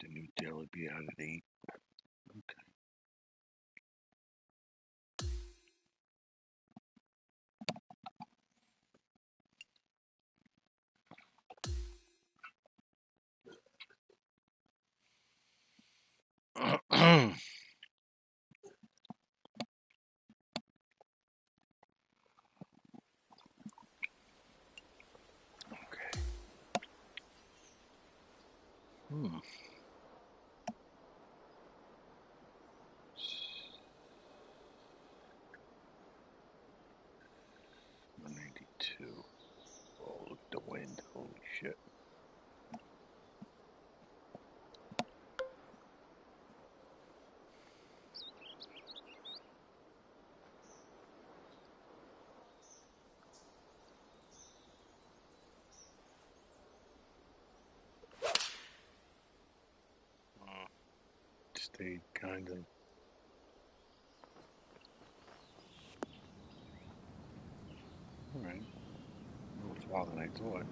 new daily be out at 8. Okay. Okay. Hmm. 192. Oh, look at the wind. Holy shit. Stayed kind of. Alright. A little farther than I thought.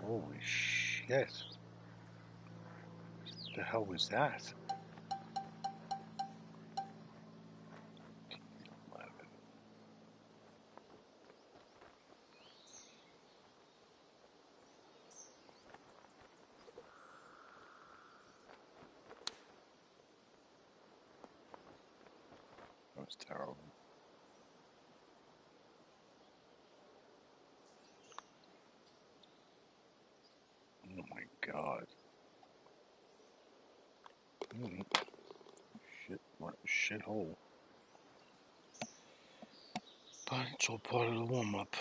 Holy shit. The hell was that? 11. That was terrible. Oh my god. Shit, what a shithole. But it's all part of the warm up.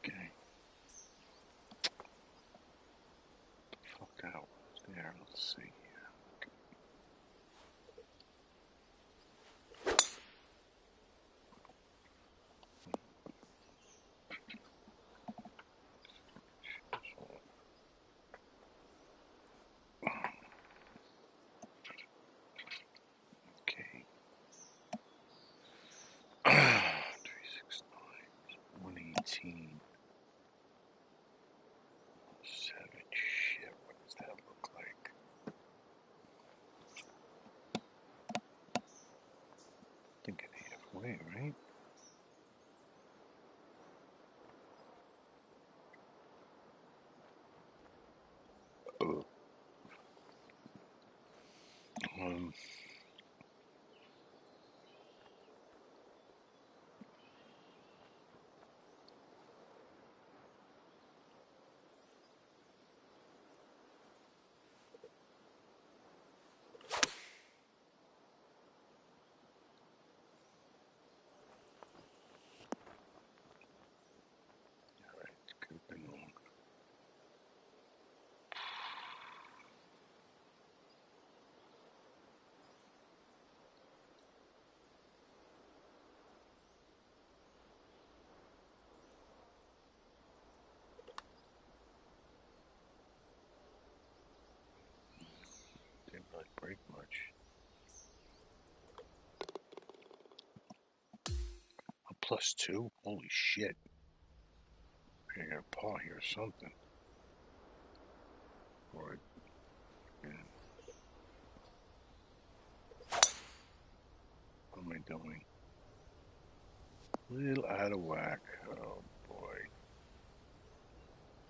Okay. Fuck out there. Let's see. Okay. 369. 118. 7. Shit, what does that look like? Thinking halfway, right? Um, really break much. A +2? Holy shit. I got a paw here or something. Or, yeah. What am I doing? A little out of whack. Oh boy.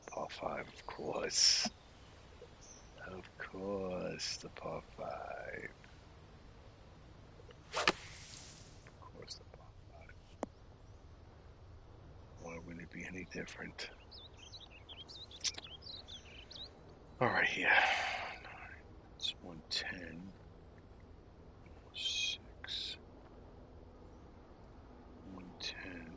Par 5, of course. Of course, the par 5. Of course, the par 5. Why would it be any different? All right, here. It's 110. 6. 110.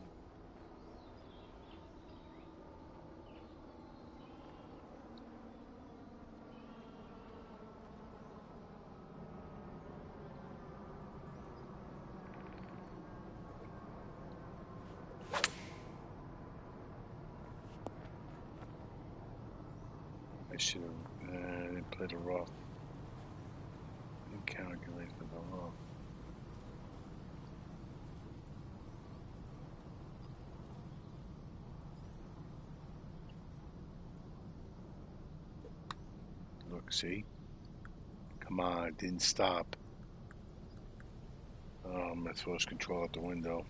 I should have played a rough. Didn't calculate for the rough. Look, see? Come on, it didn't stop. I throws control out the window.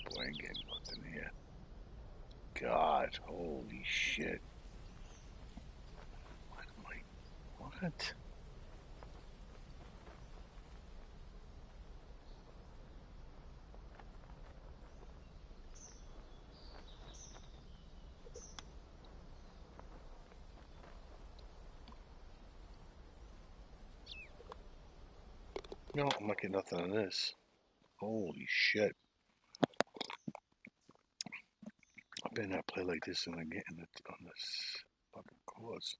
Boy, I ain't getting nothing here. God, holy shit. What am I? What? No, I'm not getting nothing on this. Holy shit. I better not play like this and again on this fucking course.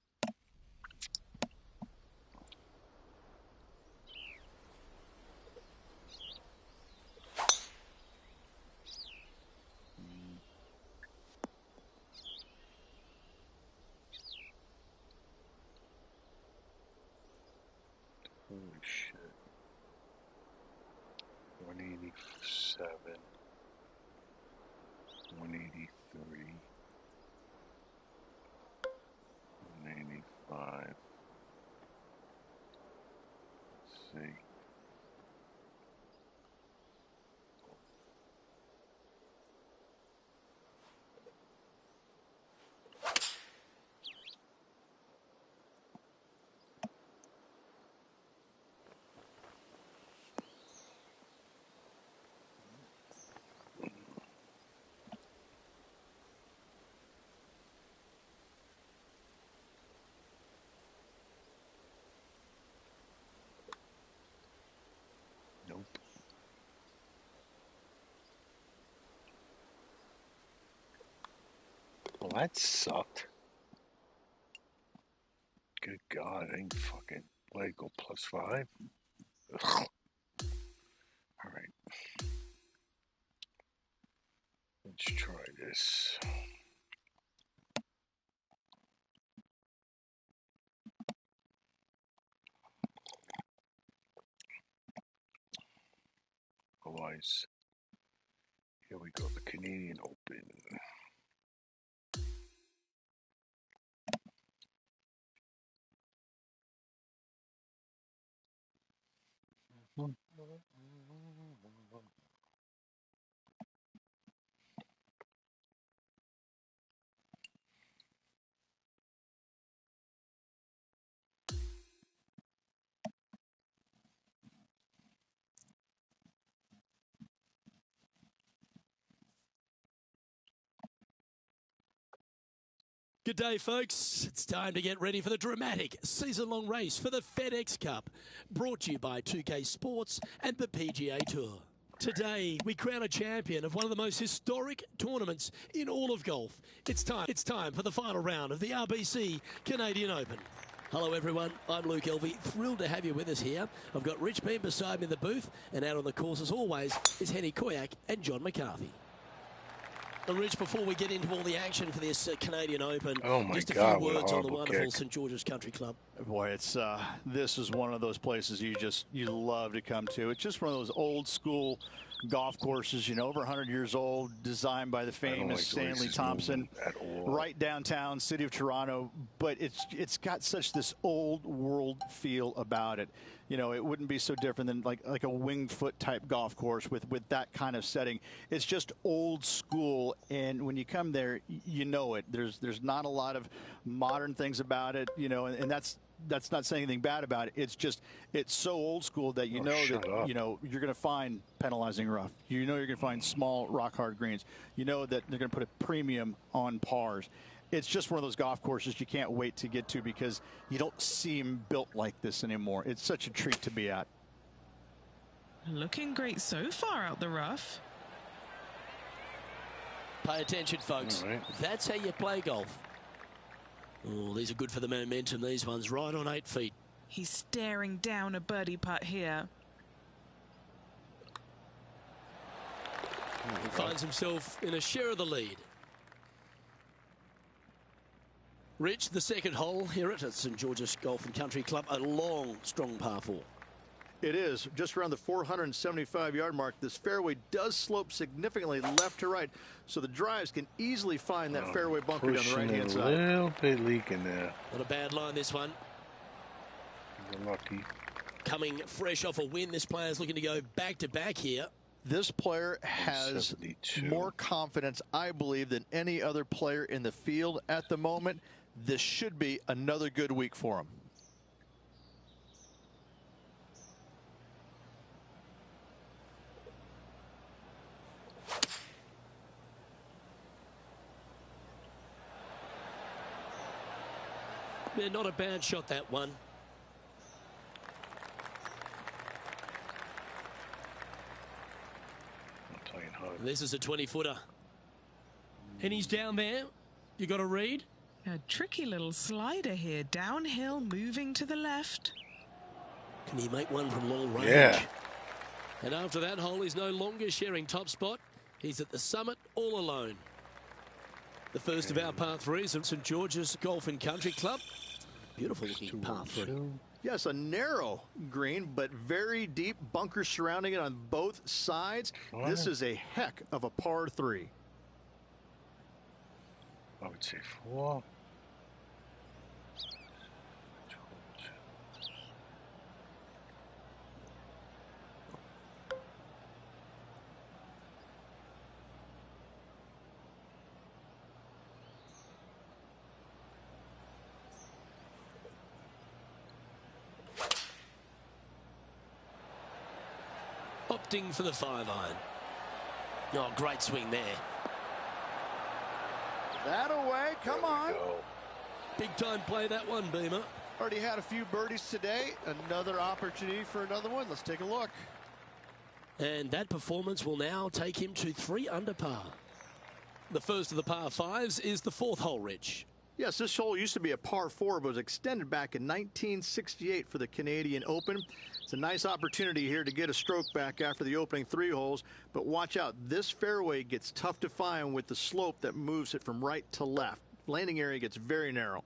Holy shit. 187. 183. 185. Let's see. Nope. Well, that sucked. Good God, I ain't fucking let it go +5. Ugh. All right. Let's try this. Otherwise, here we go, the Canadian Open. Good day, folks. It's time to get ready for the dramatic season-long race for the FedEx Cup, brought to you by 2K Sports and the PGA Tour. Today, we crown a champion of one of the most historic tournaments in all of golf. It's time for the final round of the RBC Canadian Open. Hello everyone, I'm Luke Elvey, thrilled to have you with us here. I've got Rich Beam beside me in the booth, and out on the course as always is Henny Koyak and John McCarthy. And Rich, before we get into all the action for this Canadian Open, just a few words on the wonderful St George's Country Club. Boy, it's this is one of those places you love to come to. It's just one of those old school golf courses, over 100 years old, designed by the famous Stanley Thompson, right downtown, city of Toronto. But it's got such this old world feel about it. It wouldn't be so different than like a Winged Foot type golf course with that kind of setting. It's just old school, and when you come there, you know it. There's not a lot of modern things about it, and that's not saying anything bad about it. It's so old school that you're going to find penalizing rough. You're going to find small rock hard greens. That they're going to put a premium on pars. It's just one of those golf courses you can't wait to get to because you don't see them built like this anymore. It's such a treat to be at. Looking great so far out the rough. Pay attention, folks. Right. That's how you play golf. Oh, these are good for the momentum, these ones, right on 8 feet. He's staring down a birdie putt here. He finds himself in a share of the lead. Rich, the second hole here at St George's Golf and Country Club, a long, strong par 4. It is just around the 475-yard mark. This fairway does slope significantly left to right, so the drives can easily find that fairway bunker down the right-hand side. A little bit leaking there. Not a bad line, this one. You're lucky. Coming fresh off a win, this player's looking to go back-to-back here. This player has more confidence, I believe, than any other player in the field at the moment. This should be another good week for him. Yeah, not a bad shot, that one. This is a 20-footer. And he's down there. You got to read. A tricky little slider here. Downhill, moving to the left. Can he make one from long range? Yeah. And after that hole, he's no longer sharing top spot. He's at the summit all alone. The first of our par 3s at St George's Golf and Country Club. Beautiful looking par 3. Yes, a narrow green, but very deep bunkers surrounding it on both sides. What? This is a heck of a par 3. I would say 4. Opting for the 5-iron. Oh, great swing there. That away, come on. Big time play, that one, Beamer. Already had a few birdies today. Another opportunity for another one. Let's take a look. And that performance will now take him to 3 under par. The first of the par 5s is the 4th hole, Rich. Yes, this hole used to be a par 4, but was extended back in 1968 for the Canadian Open. It's a nice opportunity here to get a stroke back after the opening 3 holes, but watch out. This fairway gets tough to find with the slope that moves it from right to left. Landing area gets very narrow.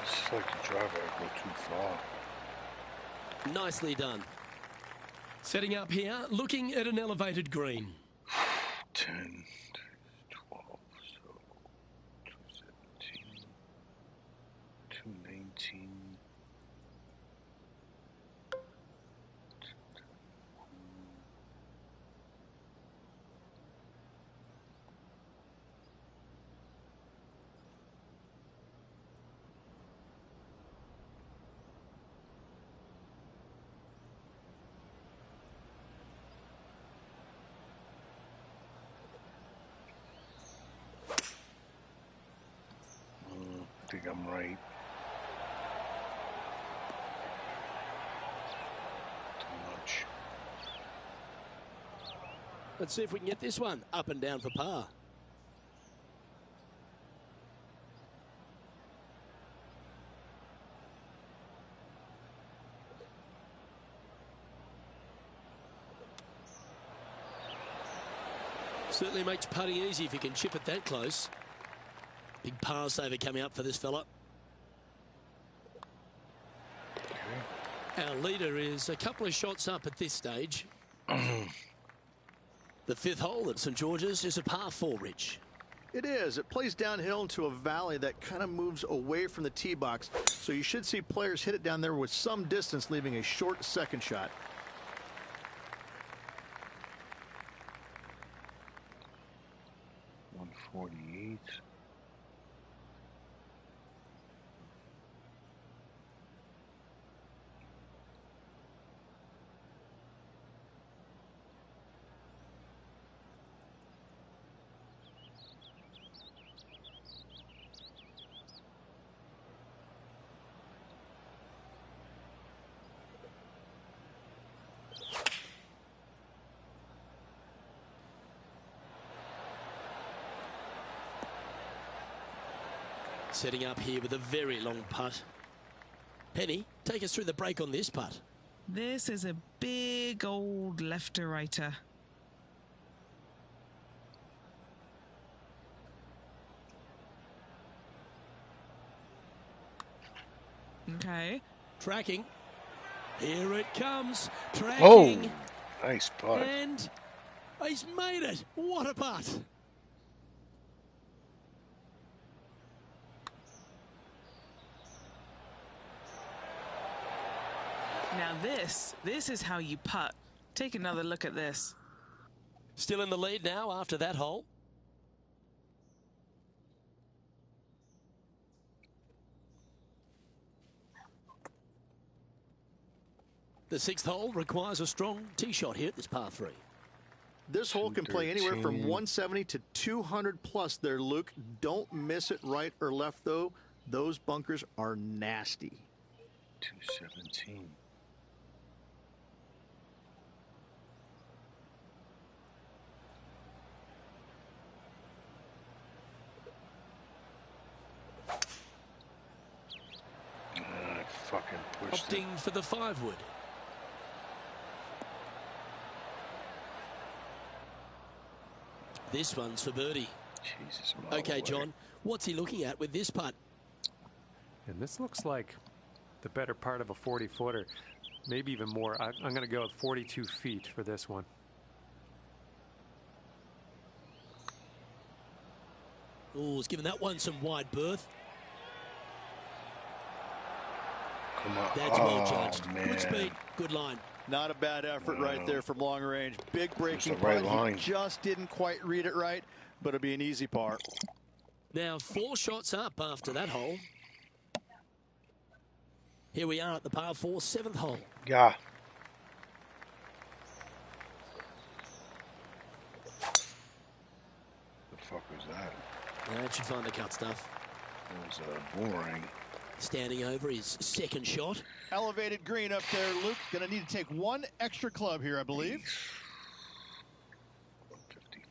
It's like the driver go too far. Nicely done. Setting up here, looking at an elevated green. 10, 12, so 217, 219. I think I'm right. Too much. Let's see if we can get this one up and down for par. Certainly makes putting easy if you can chip it that close. Big par saver coming up for this fella. Our leader is a couple of shots up at this stage. The fifth hole at St George's is a par 4, Rich. It is. It plays downhill into a valley that kind of moves away from the tee box. So you should see players hit it down there with some distance, leaving a short second shot. .148. Setting up here with a very long putt. Penny, take us through the break on this putt. This is a big old left-to-righter. Okay. Tracking. Here it comes. Tracking. Oh, nice putt. And he's made it. What a putt. Now this is how you putt. Take another look at this. Still in the lead now after that hole. The sixth hole requires a strong tee shot here at this par 3. This hole can play anywhere from 170 to 200 plus there, Luke. Don't miss it right or left, though. Those bunkers are nasty. 217. Fucking pushed Opting for the 5-wood. This one's for birdie. Jesus, okay, John, what's he looking at with this putt? And this looks like the better part of a 40-footer, maybe even more. I'm going to go with 42 feet for this one. Oh, he's given that one some wide berth. Come on. That's well judged. Man. Good speed, good line. Not a bad effort right there from long range. Big breaking right putt. line. He just didn't quite read it right, but it'll be an easy par. Now 4 shots up after that hole. Here we are at the par 4, 7th hole. Yeah. The fuck was that? That should find the cut stuff. It was boring. Standing over his second shot. Elevated green up there, Luke. Gonna need to take one extra club here, I believe. 154.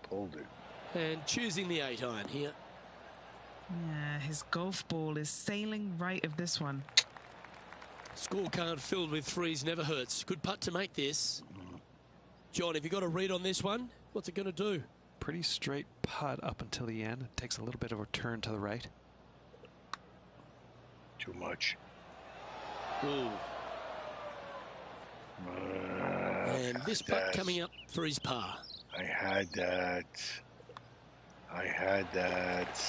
Pulled it. And choosing the 8-iron here. Yeah, his golf ball is sailing right of this one. Scorecard filled with 3s never hurts. Good putt to make this. John, have you got a read on this one? What's it going to do? Pretty straight putt up until the end. It takes a little bit of a turn to the right. Too much. Ooh. And this putt coming up for his par. I had that.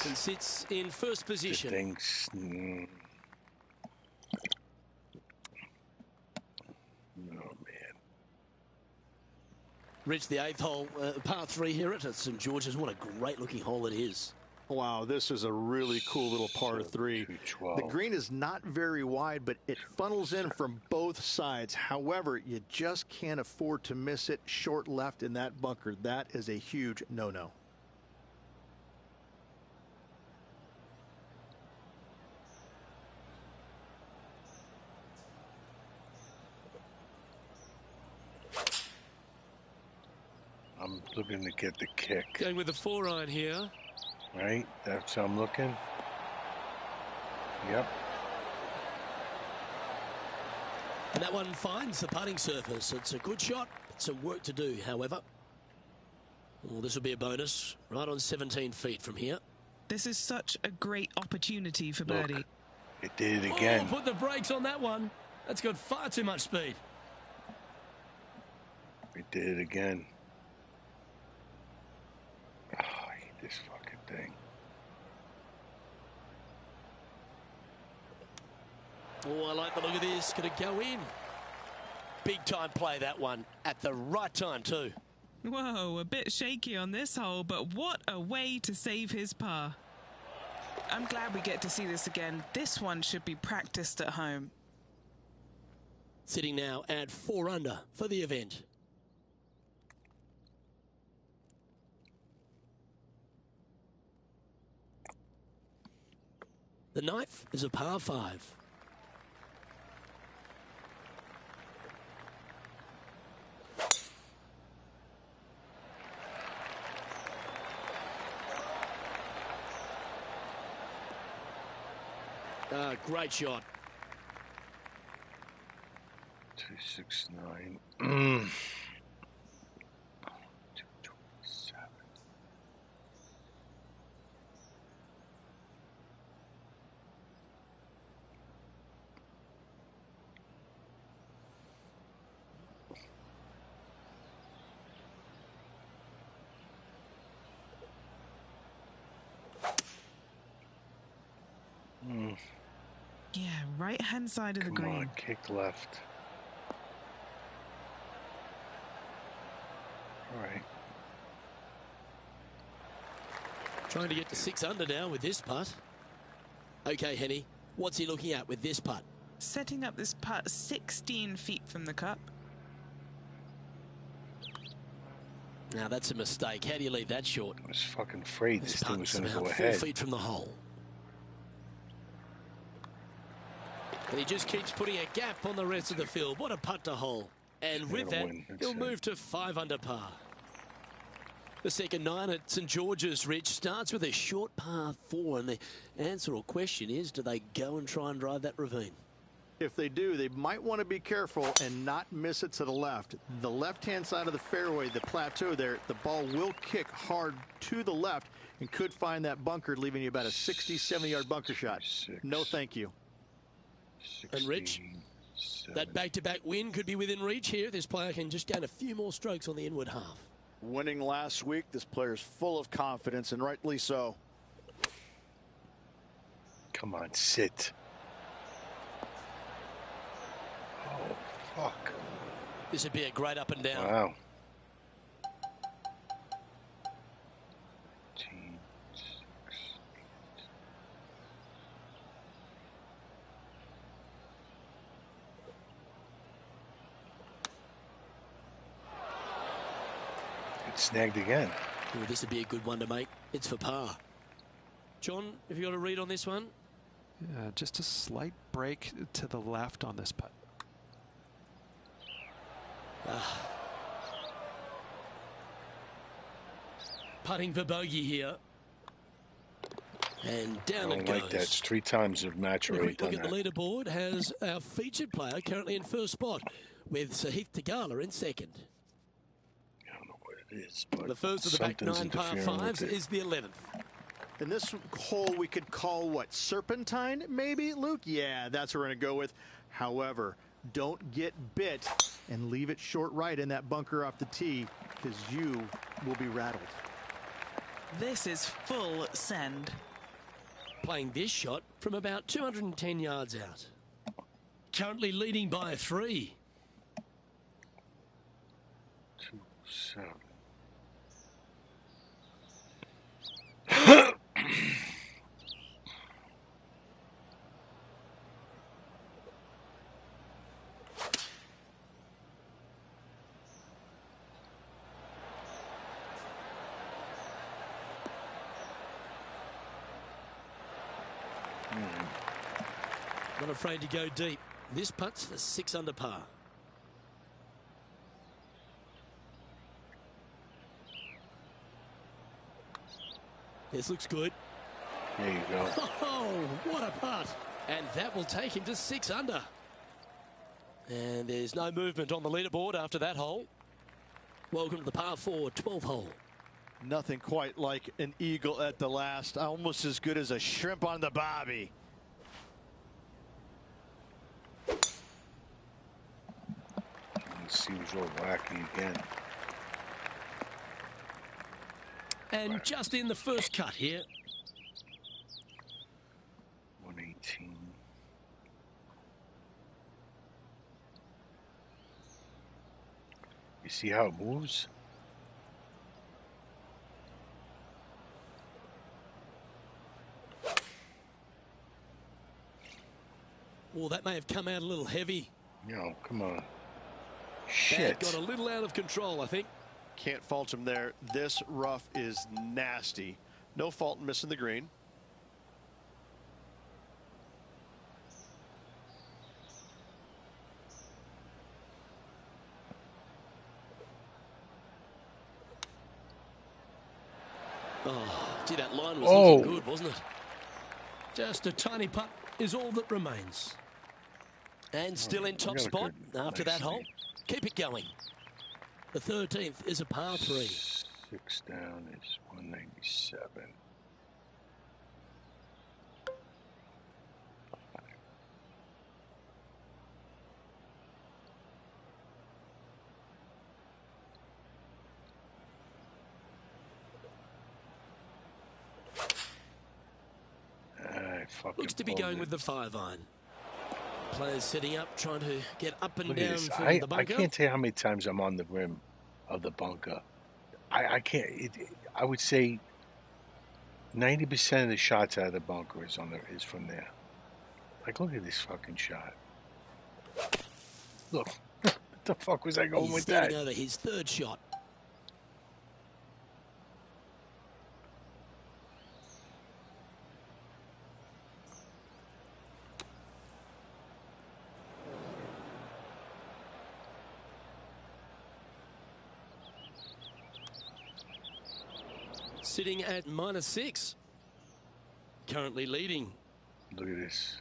He sits in first position. Thanks. Oh, man. Rich, the 8th hole, par 3 here at St George's. What a great looking hole it is. Wow, this is a really cool little par 3. The green is not very wide, but it funnels in from both sides. However, you just can't afford to miss it short left in that bunker. That is a huge no-no. I'm looking to get the kick. Going with the 4-iron here. Right, that's how I'm looking. Yep. And that one finds the putting surface. It's a good shot. Some work to do, however. Well, this will be a bonus. Right on 17 feet from here. This is such a great opportunity for birdie. Look, it did it again. Oh, put the brakes on that one. That's got far too much speed. It did it again. Oh, I hate this fucking thing. Oh, I like the look of this. Could it go in? Big time play, that one. At the right time, too. Whoa, a bit shaky on this hole, but what a way to save his par. I'm glad we get to see this again. This one should be practiced at home. Sitting now at 4 under for the event. The 9th is a par 5. Great shot. 269. 227. Yeah, right-hand side of the green. Come on, kick left. All right. Trying to get to 6 under now with this putt. Okay, Henny, what's he looking at with this putt? Setting up this putt 16 feet from the cup. Now, that's a mistake. How do you leave that short? I was fucking afraid this thing was putt's going to go about ahead. 4 feet from the hole. And he just keeps putting a gap on the rest of the field. What a putt to hole. And with that, he'll move to 5 under par. The second 9 at St George's, Rich, starts with a short par 4. And the answer or question is, do they go and try and drive that ravine? If they do, they might want to be careful and not miss it to the left. The left-hand side of the fairway, the plateau there, the ball will kick hard to the left and could find that bunker, leaving you about a 60, 70-yard bunker shot. No, thank you. 16, And Rich, 7. that back-to-back win could be within reach here. This player can just gain a few more strokes on the inward half. Winning last week, this player's full of confidence, and rightly so. Come on, sit. Oh, fuck. This would be a great up and down. Wow. 18, 6, 8. It's snagged again. Ooh, this would be a good one to make. It's for par. John, have you got a read on this one? Just a slight break to the left on this putt. Putting for bogey here. And down I it don't goes. like that. It's 3 times of match If already we look done at that. the leaderboard, has our featured player currently in first spot, with Sahith Tagala in second. I don't know what it is, but The first of the back something's 9 par interfering with 5s it. is the 11th. And this hole we could call what, serpentine maybe, Luke? Yeah, that's what we're going to go with. However, don't get bit and leave it short right in that bunker off the tee, because you will be rattled. This is full send. Playing this shot from about 210 yards out. Currently leading by 3. 2, 7. Not afraid to go deep. This putt's for 6 under par. This looks good. There you go. Oh, what a putt. And that will take him to 6 under. And there's no movement on the leaderboard after that hole. Welcome to the par 4 12th hole. Nothing quite like an eagle at the last. Almost as good as a shrimp on the bobby. Seems real wacky again. And just in the first cut here. 118. You see how it moves? Well, that may have come out a little heavy. No, come on. Shit. That got a little out of control, I think. Can't fault him there. This rough is nasty. No fault in missing the green. Oh, gee, that line was looking good, wasn't it? Just a tiny putt is all that remains. And still in top spot after that hole. Keep it going. The 13th is a par 3. 6 down is 197. Looks to be going with the 5-iron. Players setting up, trying to get up and down from the bunker. I can't tell you how many times I'm on the rim of the bunker. I can't. I would say 90% of the shots out of the bunker is from there. Like, look at this fucking shot. Look, what the fuck was I going with that? He's standing over his 3rd shot. Sitting at -6. Currently leading. Look at this.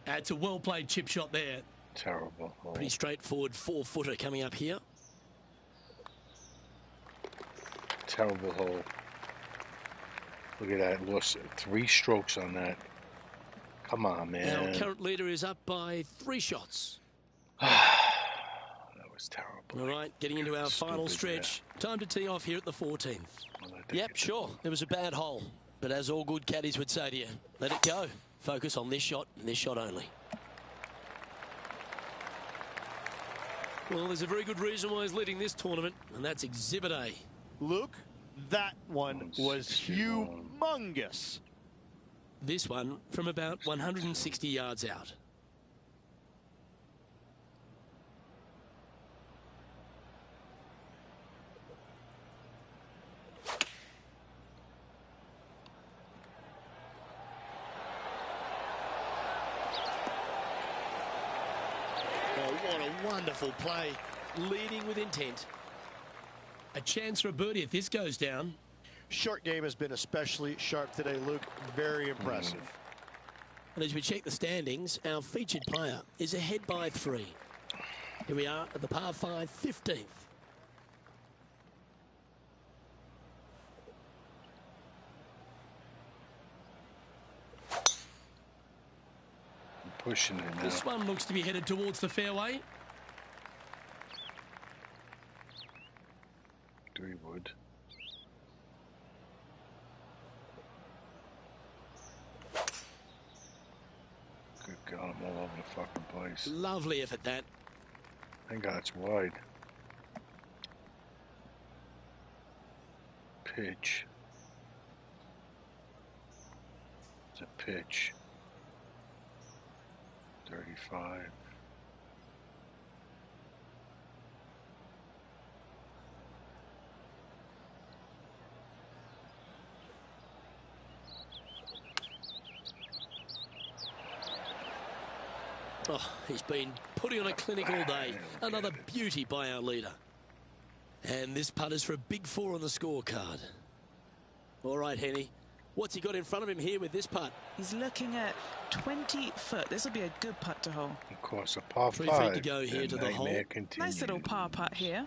That's a well-played chip shot there. Terrible hole. Pretty straightforward 4-footer coming up here. Terrible hole. Look at that. Lost 3 strokes on that. Come on, man. Our current leader is up by 3 shots. That was terrible. All right, getting into our final stretch. Time to tee off here at the 14th. Yep, sure. It was a bad hole. But as all good caddies would say to you, let it go. Focus on this shot and this shot only. Well, there's a very good reason why he's leading this tournament, and that's Exhibit A. Luke, that one was humongous. This one from about 160 yards out. What a wonderful play. Leading with intent. A chance for a birdie if this goes down. Short game has been especially sharp today, Luke. Very impressive. And as we check the standings, our featured player is ahead by 3. Here we are at the par 5 15th. Pushing it now. This one looks to be headed towards the fairway. 3 wood. Good God, I'm all over the fucking place. Lovely effort, that. Thank God it's wide. Pitch. It's a pitch. 35. Oh, he's been putting on a clinic all day. Another beauty by our leader. And this putt is for a big 4 on the scorecard. All right, Henny. What's he got in front of him here with this putt? He's looking at 20 foot. This will be a good putt to hole. Of course, a par 5. 3 feet to go here to the hole. Nice little par putt here.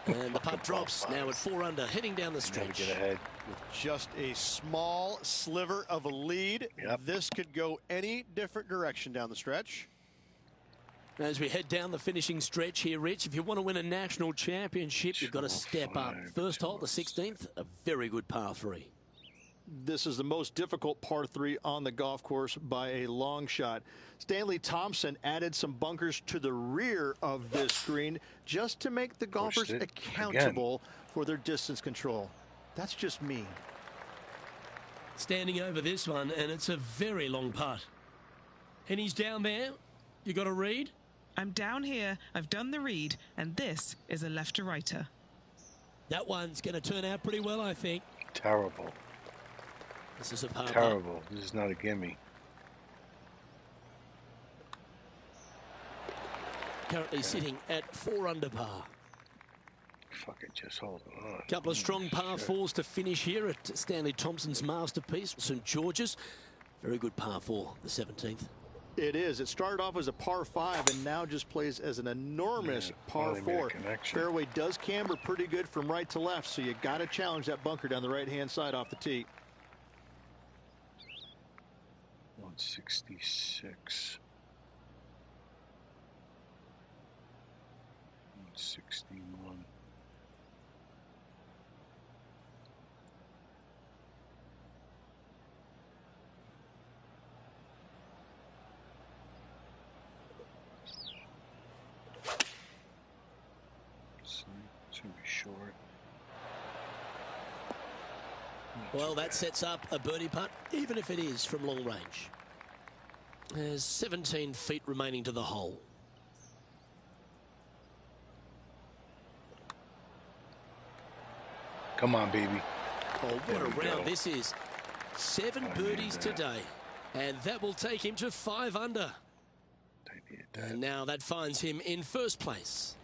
And the putt drops now at 4 under, heading down the stretch. Get ahead. With just a small sliver of a lead, this could go any different direction down the stretch. As we head down the finishing stretch here, Rich, if you want to win a national championship, you've got to step up. First hole, the 16th, a very good par 3. This is the most difficult par 3 on the golf course by a long shot. Stanley Thompson added some bunkers to the rear of this green just to make the golfers accountable for their distance control. That's just me. Standing over this one, and it's a very long putt. And he's down there. You got a read? I'm down here. I've done the read, and this is a left to righter. That one's going to turn out pretty well, I think. Terrible. This is a par. Terrible. This is not a gimme. Currently sitting at 4 under par. Fucking just hold on. Couple of strong par 4s to finish here at Stanley Thompson's masterpiece, St. George's. Very good par 4, the 17th. It is. It started off as a par 5 and now just plays as an enormous par 4. Fairway does camber pretty good from right to left, so you got to challenge that bunker down the right-hand side off the tee. 166. 161. It's gonna be short. Well, that sets up a birdie putt, even if it is from long range. There's 17 feet remaining to the hole. Come on, baby. Oh, what a round this is. 7 birdies today. And that will take him to 5 under. And now that finds him in first place.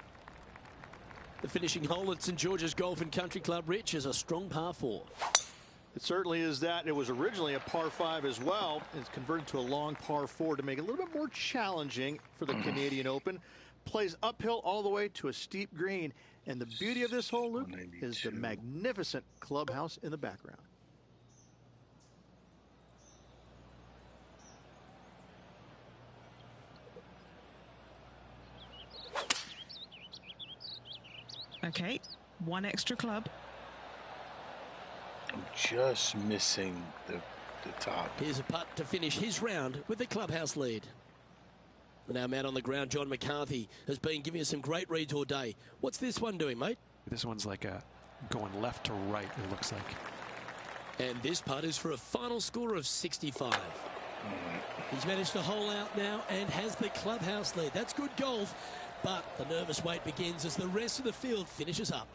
The finishing hole at St. George's Golf and Country Club, Rich, is a strong par 4. It certainly is that. It was originally a par 5 as well. It's converted to a long par 4 to make it a little bit more challenging for the Canadian Open. Plays uphill all the way to a steep green. And the beauty of this hole, Luke, is the magnificent clubhouse in the background. Okay, 1 extra club. I'm just missing the top. Here's a putt to finish his round with the clubhouse lead. And our man on the ground, John McCarthy, has been giving us some great reads all day. What's this one doing, mate? This one's like going left to right, it looks like. And this putt is for a final score of 65. He's managed to hole out now and has the clubhouse lead. That's good golf, but the nervous wait begins as the rest of the field finishes up.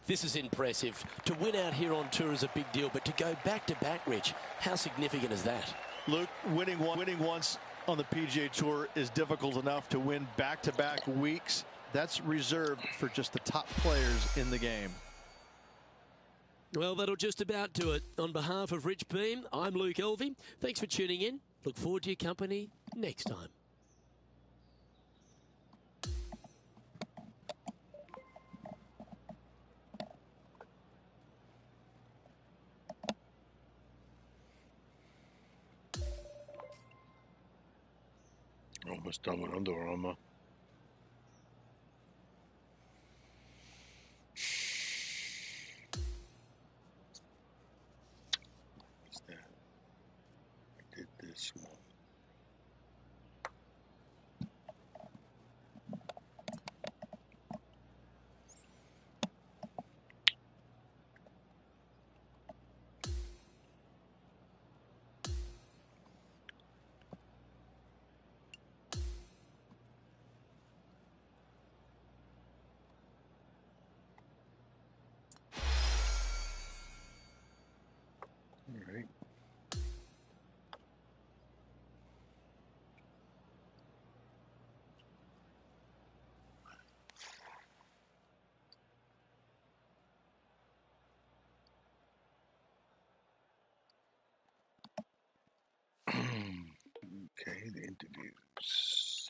This is impressive. To win out here on tour is a big deal, but to go back-to-back, Rich, how significant is that? Luke, winning once on the PGA Tour is difficult enough. To win back-to-back weeks, that's reserved for just the top players in the game. Well, that'll just about do it. On behalf of Rich Beam, I'm Luke Elvey. Thanks for tuning in. Look forward to your company next time. Almost done with Under Armour. What's that? I did this one. and interviews.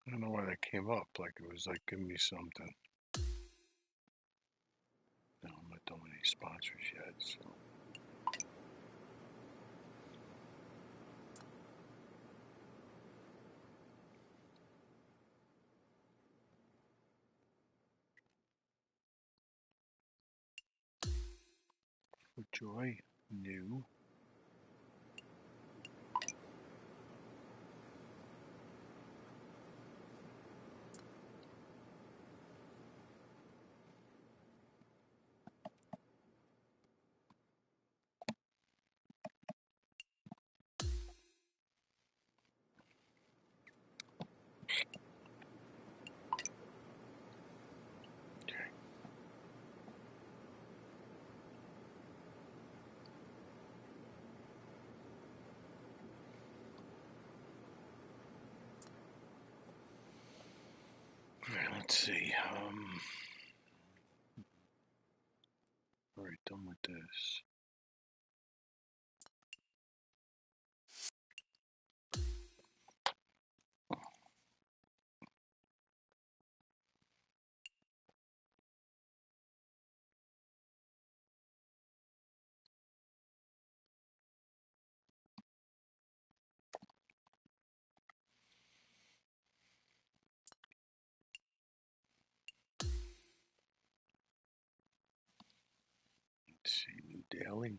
I don't know why that came up. Like it was like, give me something. No, I'm not doing any sponsors yet, so. For joy, new. Let's see. All right, done with this. Let's see, new daily.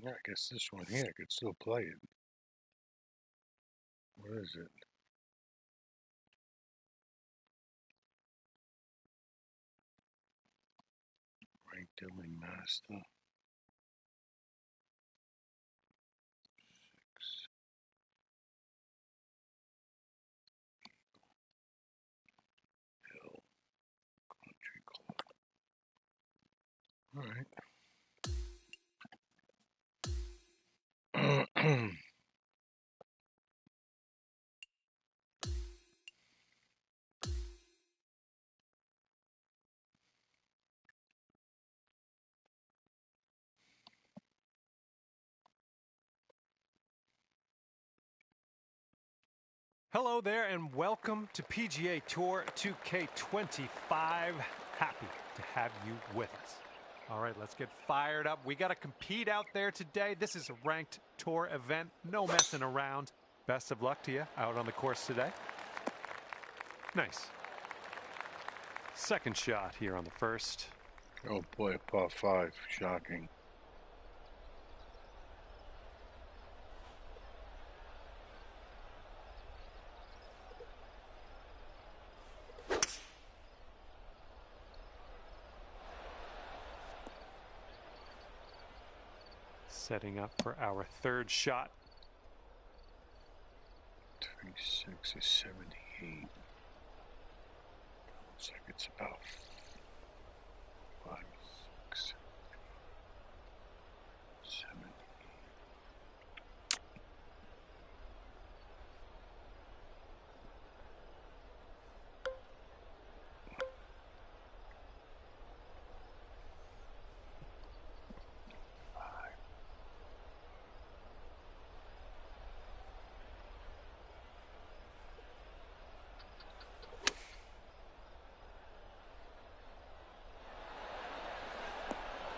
Yeah, I guess this one here, I could still play it. What is it? Frank Dillon Master. 6. Hill Country Club. All right. Hello there and welcome to PGA Tour 2K25. Happy to have you with us. All right, let's get fired up. We got to compete out there today. This is a ranked tour event. No messing around. Best of luck to you out on the course today. Nice. Second shot here on the first. Oh boy, par 5. Shocking. Setting up for our third shot. 36 is 78. Looks like it's about 5, 6, 7, 8.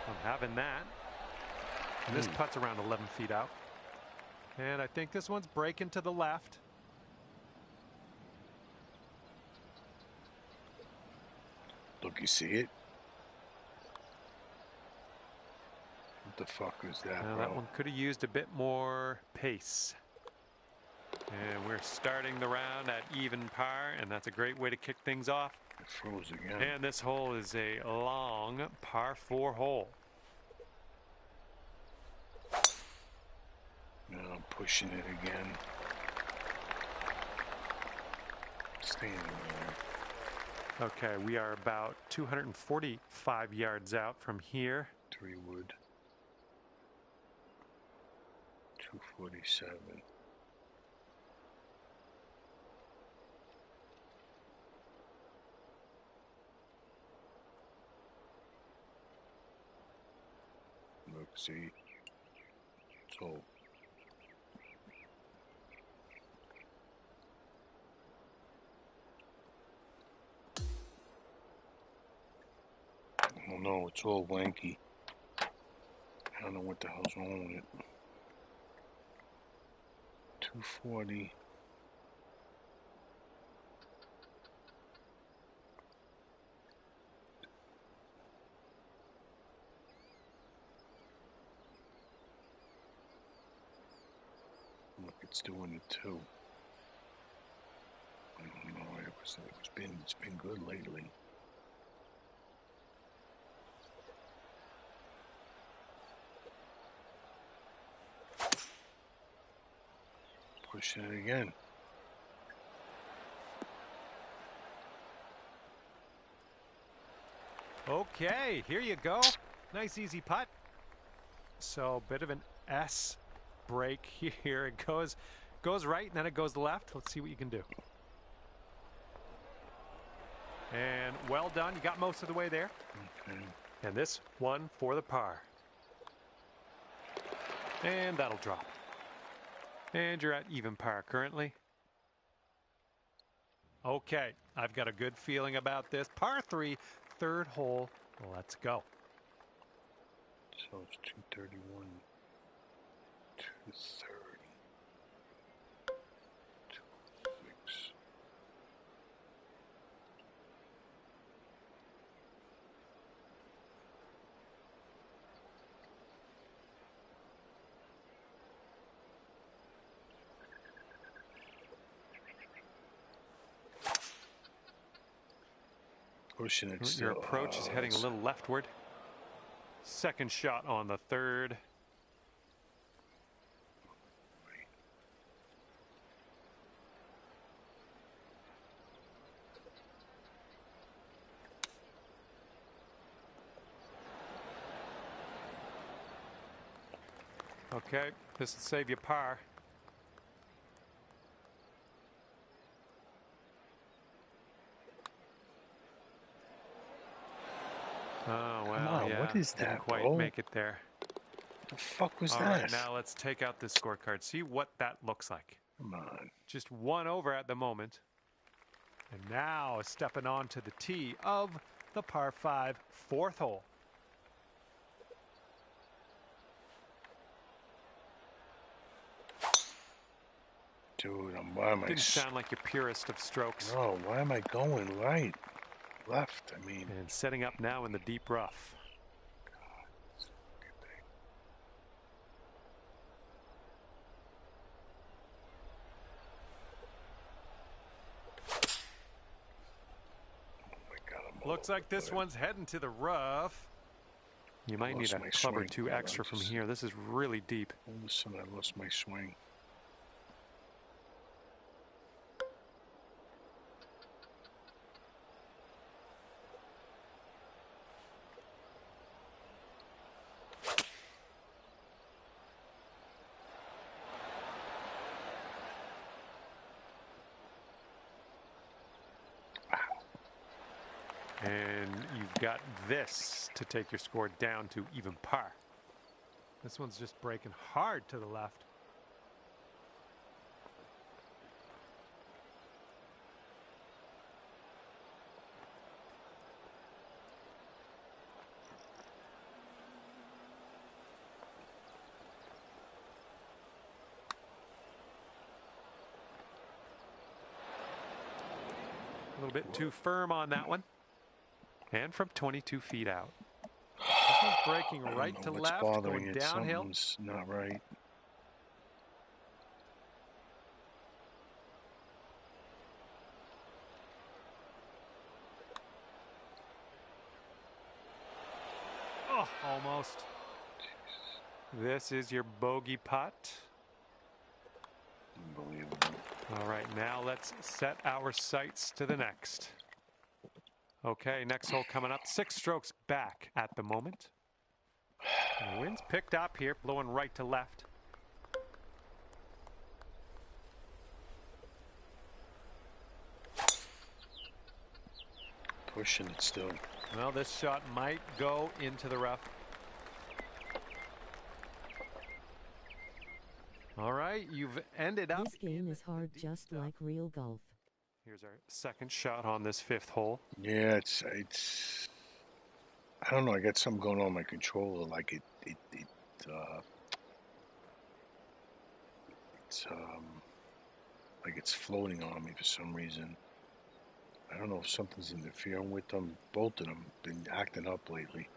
I'm having that. And this putt's around 11 feet out. And I think this one's breaking to the left. Look, you see it? What the fuck is that, bro? That one could have used a bit more pace. And we're starting the round at even par, and that's a great way to kick things off. It froze again. And this hole is a long par 4 hole. Now I'm pushing it again. Staying there. Okay, we are about 245 yards out from here. 3 wood. 247. Look, see, so I don't know, it's all wanky. I don't know what the hell's wrong with it. 240. Look, it's doing it too. I don't know. It's been good lately. Pushing it again. Okay, here you go. Nice easy putt. So bit of an S break here. It goes right and then it goes left. Let's see what you can do. And well done. You got most of the way there. Okay. And this one for the par. And that'll drop. And you're at even par currently. Okay, I've got a good feeling about this. Par 3, 3rd hole. Let's go. So it's 231, 230, 26. Pushing it still. Your approach is heading a little leftward. Second shot on the 3rd. Okay, this will save you par. Oh, well, yeah. What is that, didn't quite bro? make it there. The fuck was All that? right, now let's take out this scorecard. See what that looks like. Come on. Just one over at the moment. And now stepping on to the tee of the par 5, 4th hole. Dude, why am I... Didn't sound like your purest of strokes. No, why am I going right? Left, I mean. And setting up now in the deep rough. Looks like this one's heading to the rough. You might need a club or two extra from here. This is really deep. All of a sudden, I lost my swing. And you've got this to take your score down to even par. This one's just breaking hard to the left. A little bit too firm on that one. And from 22 feet out. This one's breaking right to left, going downhill. Something's not right. Oh, almost. This is your bogey putt. Unbelievable. All right, now let's set our sights to the next. Okay, next hole coming up. 6 strokes back at the moment. The wind's picked up here, blowing right to left. Pushing it still. Well, this shot might go into the rough. All right, you've ended up. This game is hard, just like real golf. Here's our second shot on this 5th hole. Yeah, it's. I don't know. I got something going on my controller. Like it's floating on me for some reason. I don't know if something's interfering with them. Both of them been acting up lately.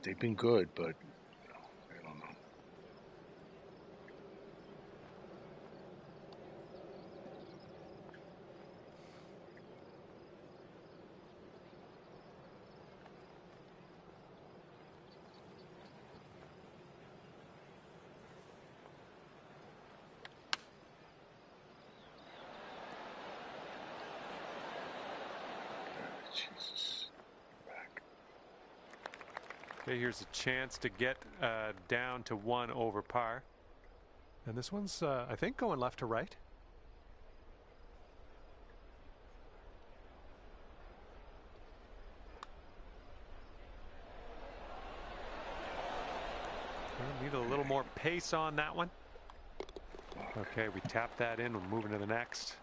They've been good, but I don't know. Jesus. Back. Okay, here's a chance to get down to 1 over par. And this one's, I think, going left to right. Need a little more pace on that one. Okay, we tap that in. We're moving to the next.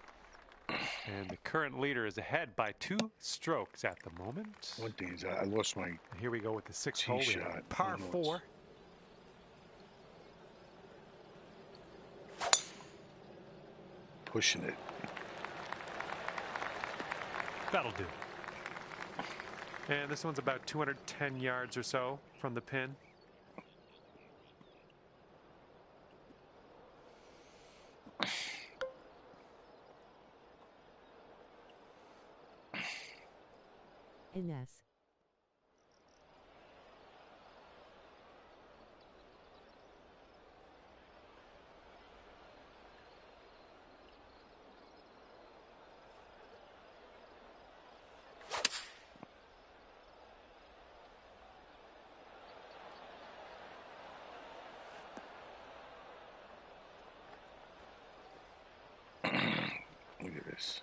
And the current leader is ahead by 2 strokes at the moment. One thing is I lost my. Here we go with the 6th hole. shot. Par 4. Pushing it. That'll do. And this one's about 210 yards or so from the pin. Ines. Look at this.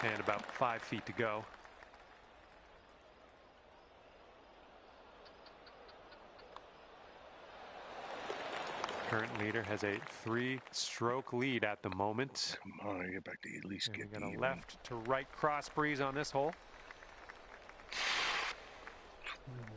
And about 5 feet to go. Current leader has a 3-stroke lead at the moment. Come on, I get back to at least And get we got a the left to right cross breeze on this hole. 21.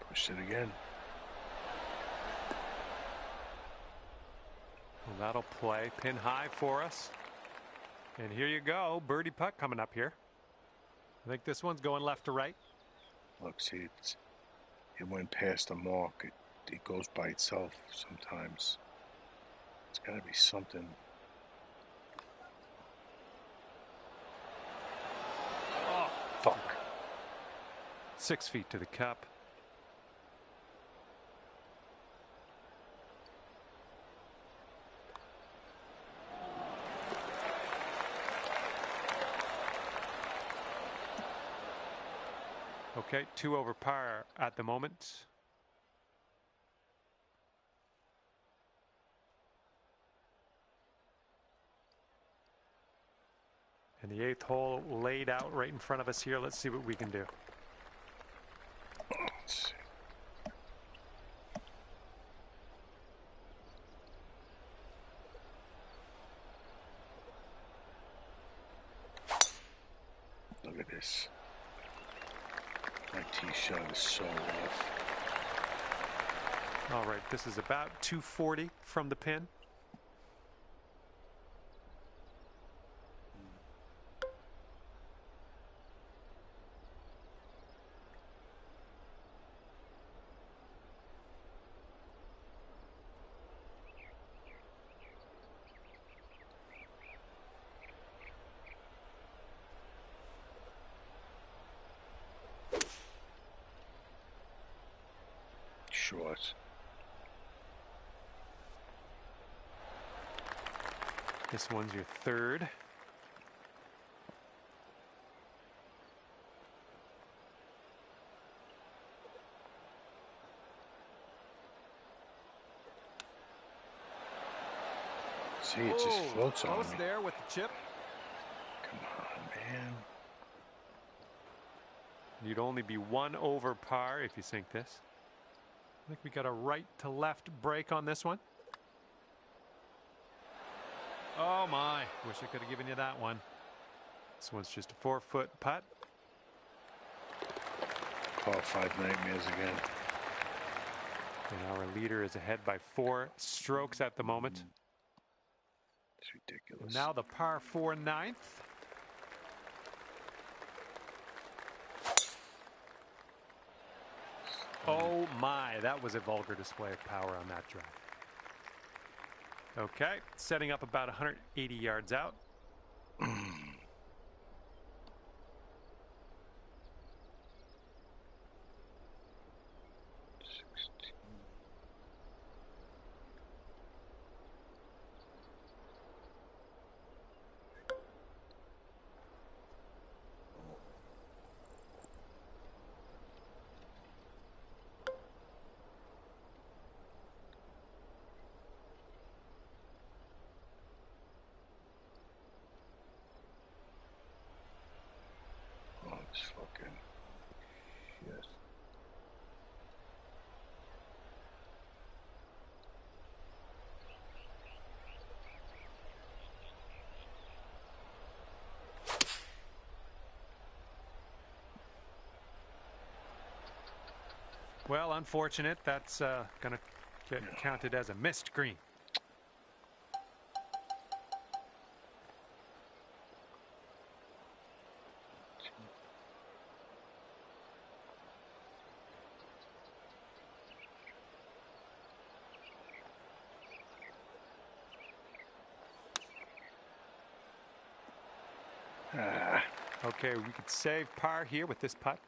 Push it again. that'll play pin high for us. And here you go, birdie putt coming up here. I think this one's going left to right. Look, see, it went past the mark. It goes by itself sometimes. It's got to be something. Oh, fuck. 6 feet to the cup. Okay, 2 over par at the moment. And the 8th hole laid out right in front of us here. Let's see what we can do. Let's see. Look at this. My tee shot is so rough. All right, this is about 240 from the pin. Short. This one's your 3rd. See, it just floats on me. Close there with the chip. Come on, man. You'd only be 1 over par if you sink this. I think we got a right to left break on this one. Oh my, wish I could have given you that one. This one's just a 4-foot putt. Par 5 nightmares again. And our leader is ahead by 4 strokes at the moment. It's ridiculous. Now the par 4 9th. Oh my, that was a vulgar display of power on that drive. Okay, setting up about 180 yards out. Fucking shit. Well, unfortunate. That's going to get counted as a missed green. Okay, we could save par here with this putt.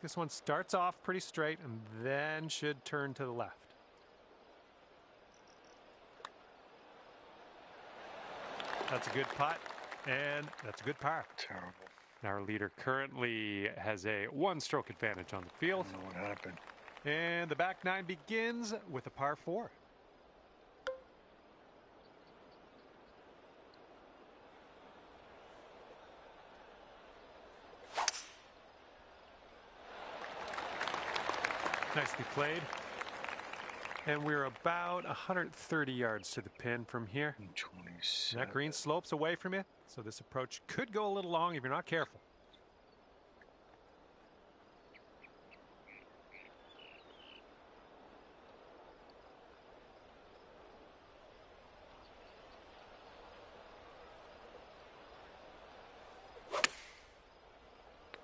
This one starts off pretty straight and then should turn to the left. That's a good putt, and that's a good par. Terrible. Our leader currently has a 1-stroke advantage on the field. I don't know what happened. And the back 9 begins with a par 4. Nicely played. And we're about 130 yards to the pin from here. 27. That green slopes away from you, so this approach could go a little long if you're not careful.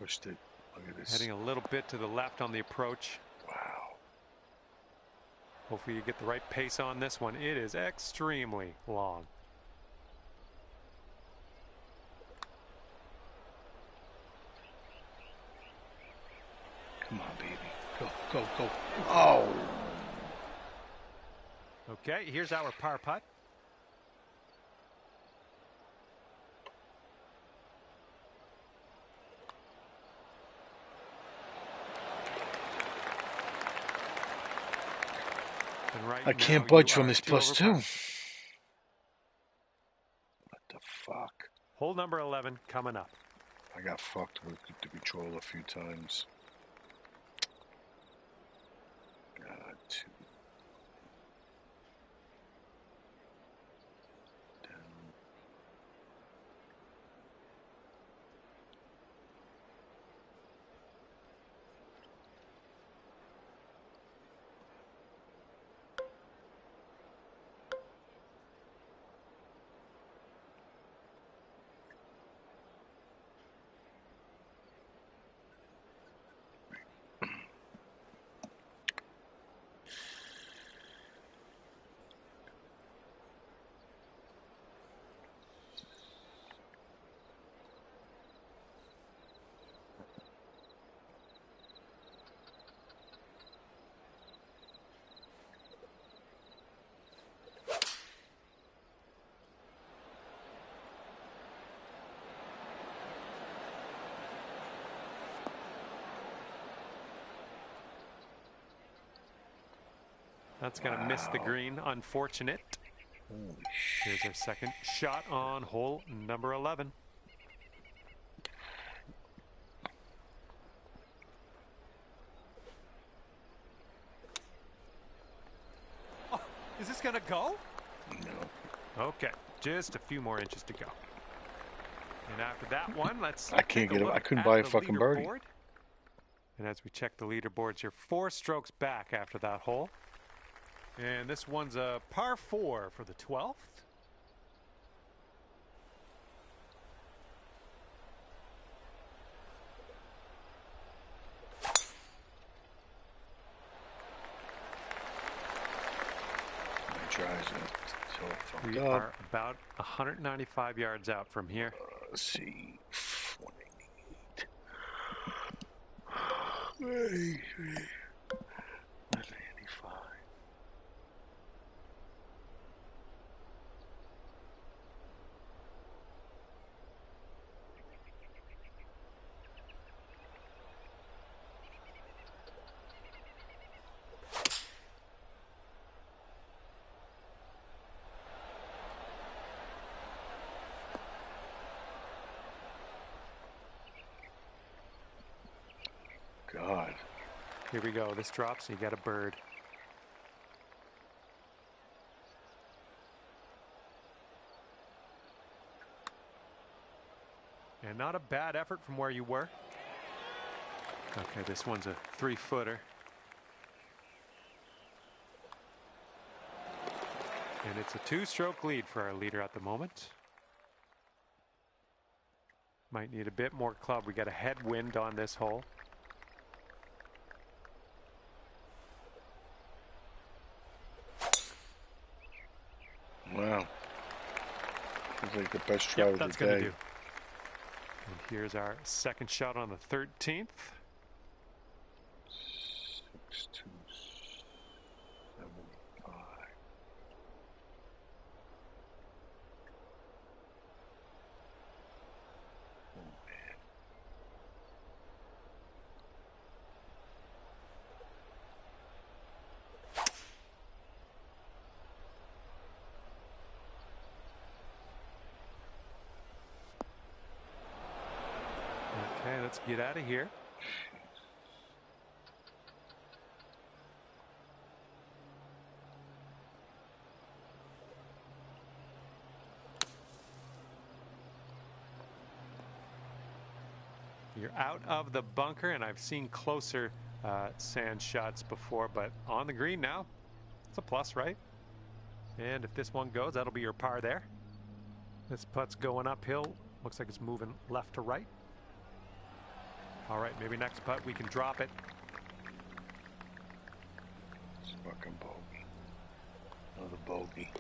Pushed it. Look at this. Heading a little bit to the left on the approach. Wow. Hopefully you get the right pace on this one. It is extremely long. Come on, baby. Go, go, go. Oh. Okay, here's our par putt. Right I can't budge from this +2. What the fuck? Hole number 11 coming up. I got fucked with the control a few times. God, 2. Down. That's going to miss the green. Unfortunate. Holy Here's our second shot on hole number 11. Oh, is this going to go? No. Okay, just a few more inches to go. And after that one, let's. I can't get it. I couldn't buy a fucking birdie. And as we check the leaderboards, you're 4 strokes back after that hole. And this one's a par 4 for the 12th. We are about 195 yards out from here. Let's see. 183. 185. God. Here we go. This drops, you got a bird. And not a bad effort from where you were. Okay, this one's a 3-footer. And it's a 2-stroke lead for our leader at the moment. Might need a bit more club. We got a headwind on this hole. Wow. Seems like the best try of the that's gonna day. do. And here's our second shot on the 13th. 6-2-7-5. Oh man. Okay, let's get out of here. You're out of the bunker, and I've seen closer sand shots before, but on the green now, it's a plus, right? And if this one goes, that'll be your par there. This putt's going uphill. Looks like it's moving left to right. All right, maybe next putt we can drop it. It's fucking bogey. Another bogey.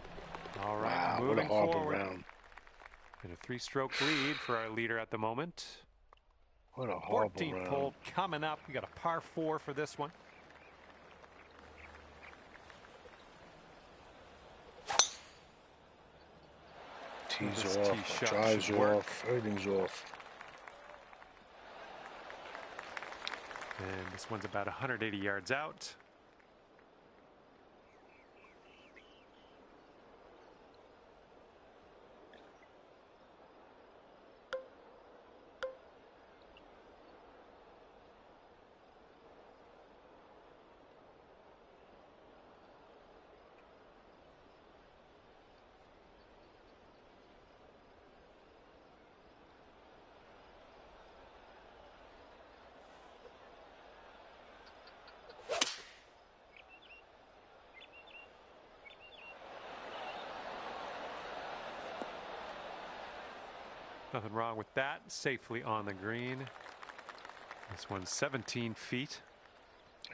All right, wow, moving what a horrible forward. round. And a 3-stroke lead for our leader at the moment. What a horrible 14th round. hole coming up. We got a par 4 for this one. Tees This off, tee shot drives should work. off, everything's off. And this one's about 180 yards out. Nothing wrong with that. Safely on the green. This one's 17 feet.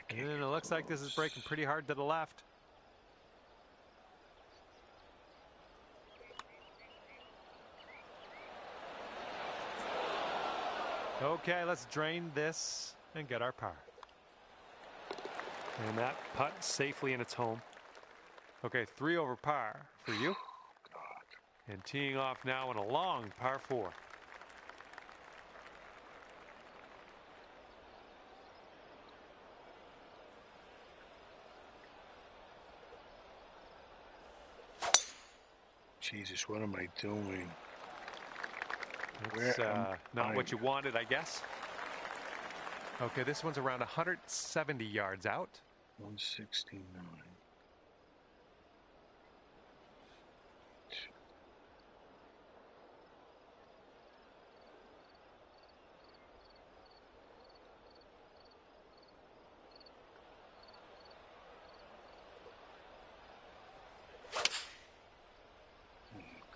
And it looks like this is breaking pretty hard to the left. Okay, let's drain this and get our par. And that putt safely in its home. Okay, 3 over par for you. And teeing off now in a long par 4. Jesus, what am I doing? It's not what you wanted, I guess. Okay, this one's around 170 yards out. 169.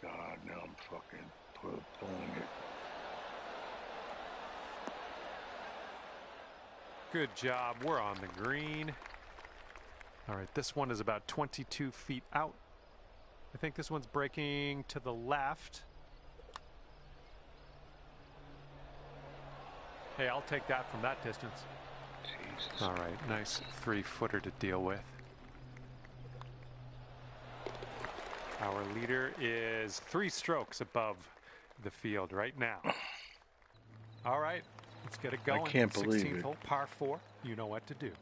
God, now I'm fucking pulling it. Good job. We're on the green. All right, this one is about 22 feet out. I think this one's breaking to the left. Hey, I'll take that from that distance. Jesus. All right, nice 3-footer to deal with. Our leader is 3 strokes above the field right now. All right, let's get it going. I can't believe 16th it. hole, par 4. You know what to do.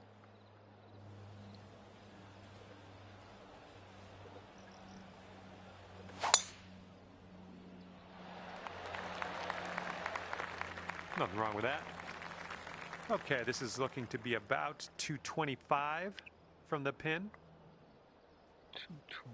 Nothing wrong with that. Okay, this is looking to be about 225 from the pin. 225.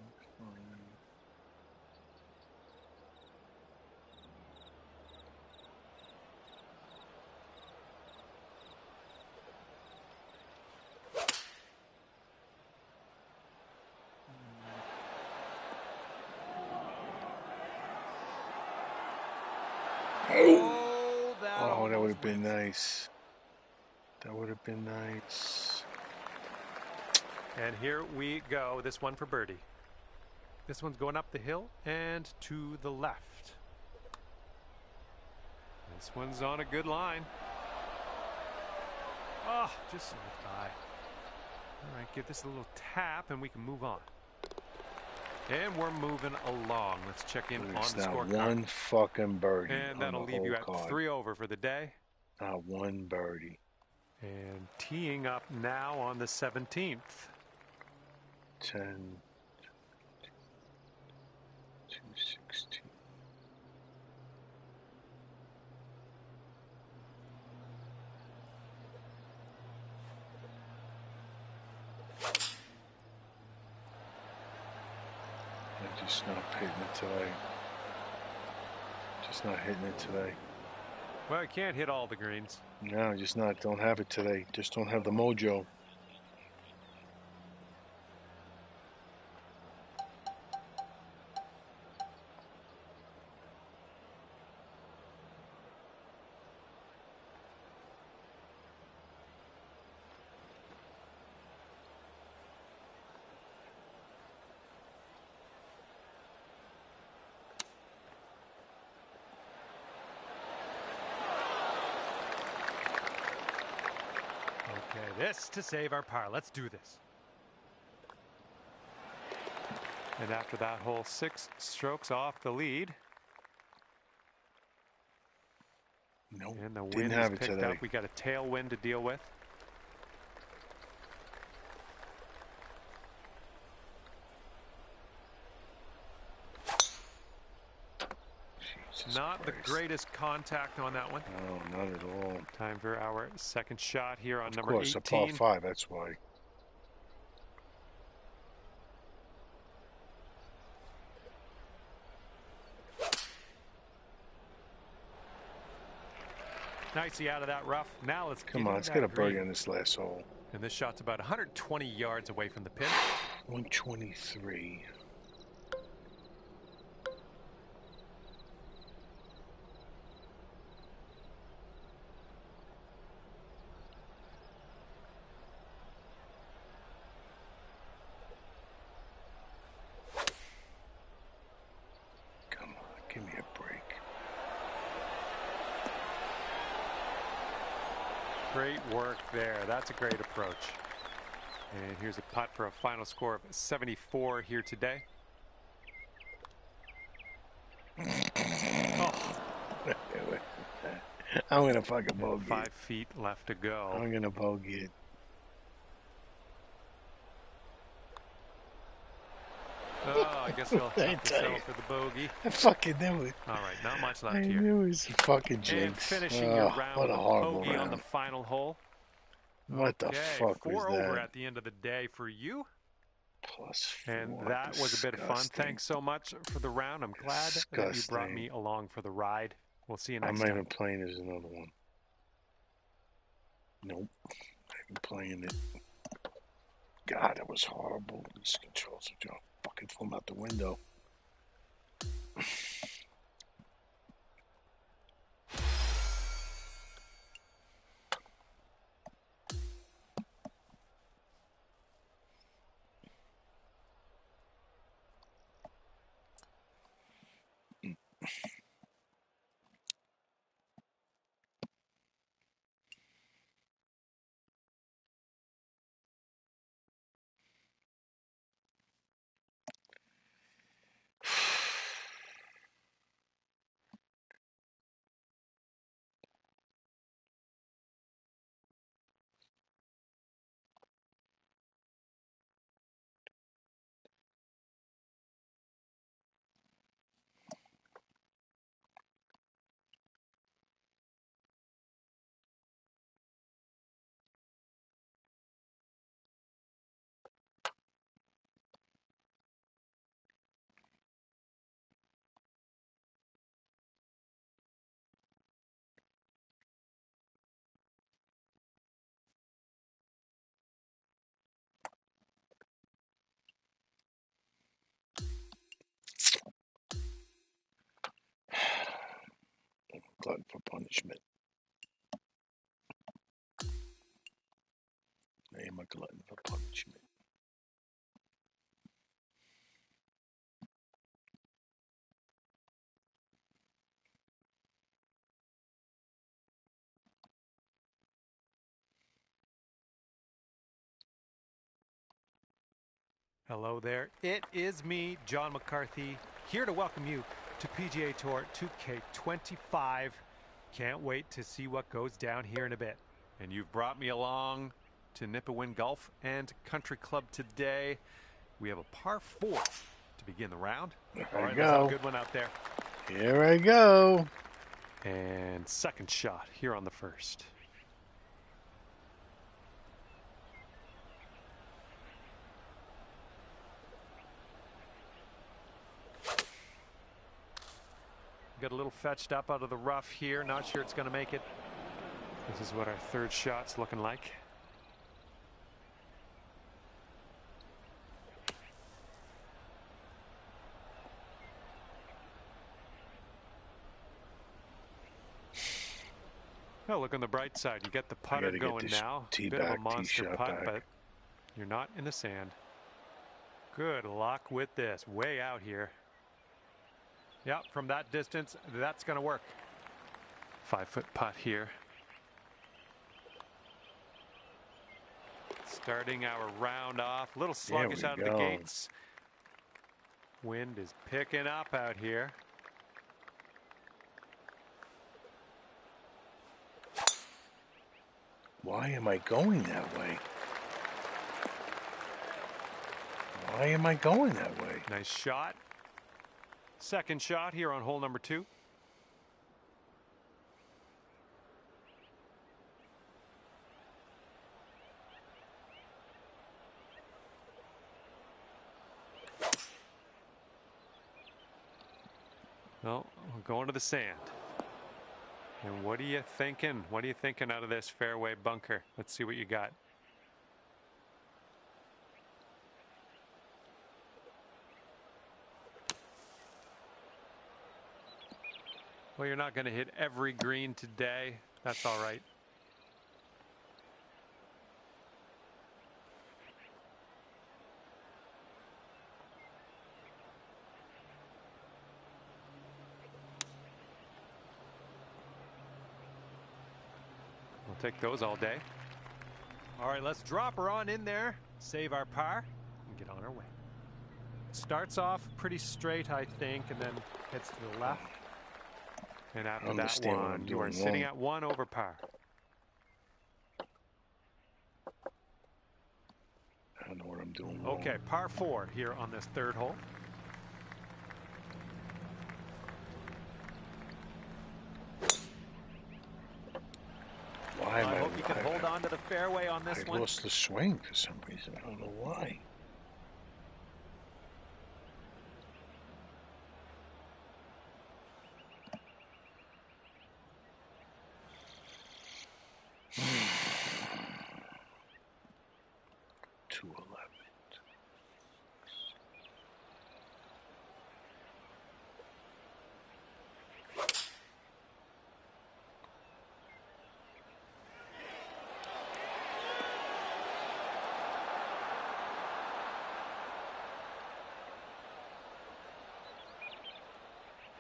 Oh, that would have been nice. That would have been nice. And here we go. This one for birdie. This one's going up the hill and to the left. This one's on a good line. Oh, just slipped by. All right, give this a little tap and we can move on. And we're moving along. Let's check in on the scorecard. One fucking birdie. And that'll leave you at 3 over for the day. Not one birdie. And teeing up now on the 17th. 10, 216. I'm just not hitting it today. Just not hitting it today. Well, I can't hit all the greens. No, just not. Don't have it today. Just don't have the mojo. this to save our par. Let's do this. And after that hole, 6 strokes off the lead. Nope, And the didn't wind have is it picked today. up. We got a tailwind to deal with. Not the greatest contact on that one. No, not at all. Time for our second shot here on Of number course, 18. a par 5, that's why. Nicely out of that rough. Now let's Come on, let's get a birdie on this last hole. And this shot's about 120 yards away from the pin. 123. Come on, give me a break. Great work there. That's a great approach. And here's a putt for a final score of 74 here today. Oh. I'm going to fucking bogey. 5 feet left to go. I'm going to bogey it. Oh, I guess he'll have to settle for the bogey. I fucking knew it. All right, not much left I here. knew it was a fucking And jinx. finishing your round what with a a horrible bogey on round. the final hole. What the fuck was 4 over that? at the end of the day for you. +4. And that was a bit of fun. Thanks so much for the round. I'm glad that you brought me along for the ride. We'll see you next I'm time. not even playing as another one. Nope. I'm not even playing it. God, that was horrible. These controls are just fucking falling out the window. Glutton for punishment. I am a glutton for punishment. Hello there. It is me, John McCarthy, here to welcome you to PGA Tour 2K25. Can't wait to see what goes down here in a bit. And you've brought me along to Nipawin Golf and Country Club today. We have a par 4 to begin the round. All right, let's have a good one out there. Here I go. And second shot here on the first. Got a little fetched up out of the rough here. Not sure it's going to make it. This is what our third shot's looking like. Well, look on the bright side. You get the putter going now. Bit of a monster putt, but you're not in the sand. Good luck with this. Way out here. Yep, from that distance, that's going to work. 5-foot putt here. Starting our round off. A little sluggish out of the gates. Wind is picking up out here. Why am I going that way? Why am I going that way? Nice shot. Second shot here on hole number 2. Well, we're going to the sand. And what are you thinking? What are you thinking out of this fairway bunker? Let's see what you got. Well, you're not going to hit every green today. That's all right. We'll take those all day. All right, let's drop her on in there, save our par, and get on our way. Starts off pretty straight, I think, and then heads to the left. And after that one, you are sitting at 1 over par. I don't know what I'm doing wrong. Okay, par 4 here on this 3rd hole. Why am I hope you can hold on to the fairway on this one. I lost the swing for some reason. I don't know why.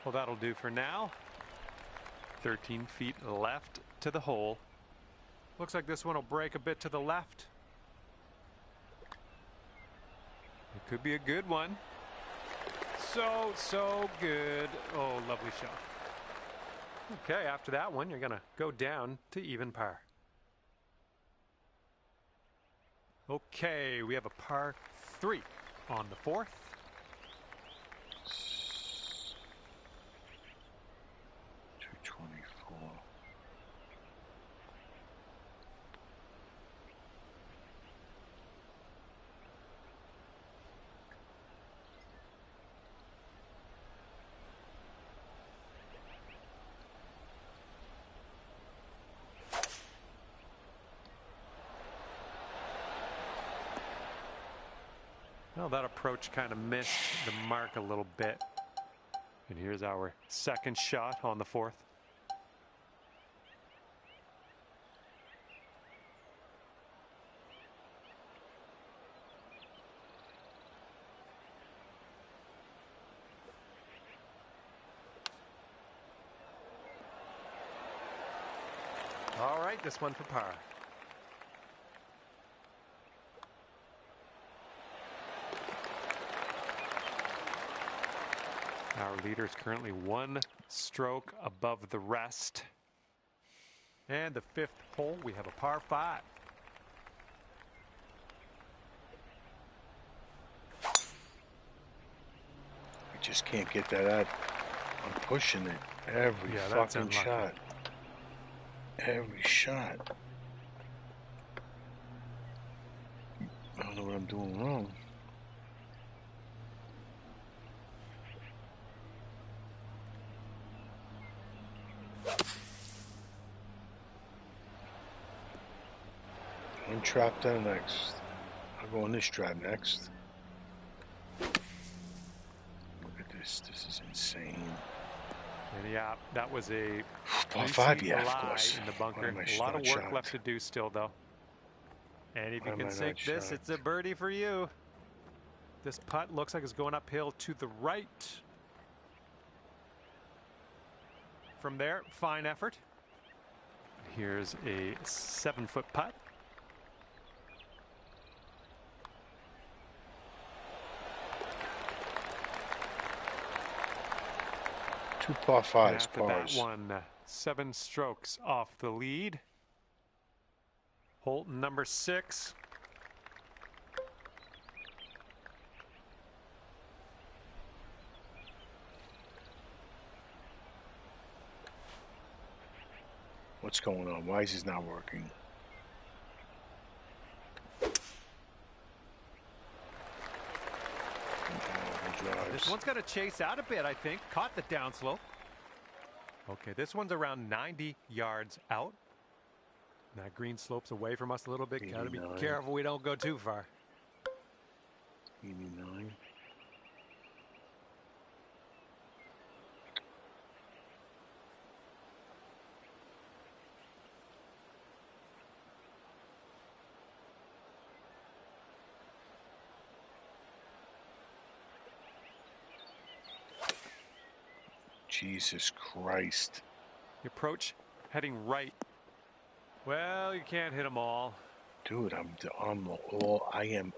Well, that'll do for now. 13 feet left to the hole. Looks like this one will break a bit to the left. It could be a good one. So good. Oh, lovely shot. Okay, after that one, you're going to go down to even par. Okay, we have a par 3 on the 4th. Well, that approach kind of missed the mark a little bit. And here's our second shot on the 4th. All right, this one for par. Our leader is currently 1 stroke above the rest. And the 5th hole, we have a par 5. I just can't get that out. I'm pushing it every fucking shot. Every shot. I don't know what I'm doing wrong. One trap down next. I'll go on this trap next. Look at this. This is insane. And yeah, that was a par 5, yeah, of course. in the bunker. A lot of work left to do still, though. And if you can sink this, it's a birdie for you. This putt looks like it's going uphill to the right. From there, fine effort. Here's a 7-foot putt. 2 par And 5s, after pars. that one, 7 strokes off the lead. Hole number 6. What's going on? Why is this not working? This one's going to chase out a bit, I think. Caught the downslope. Okay, this one's around 90 yards out. That green slopes away from us a little bit. Got to be careful we don't go too far. 89. Jesus Christ. The approach heading right. Well, you can't hit them all. Dude, I am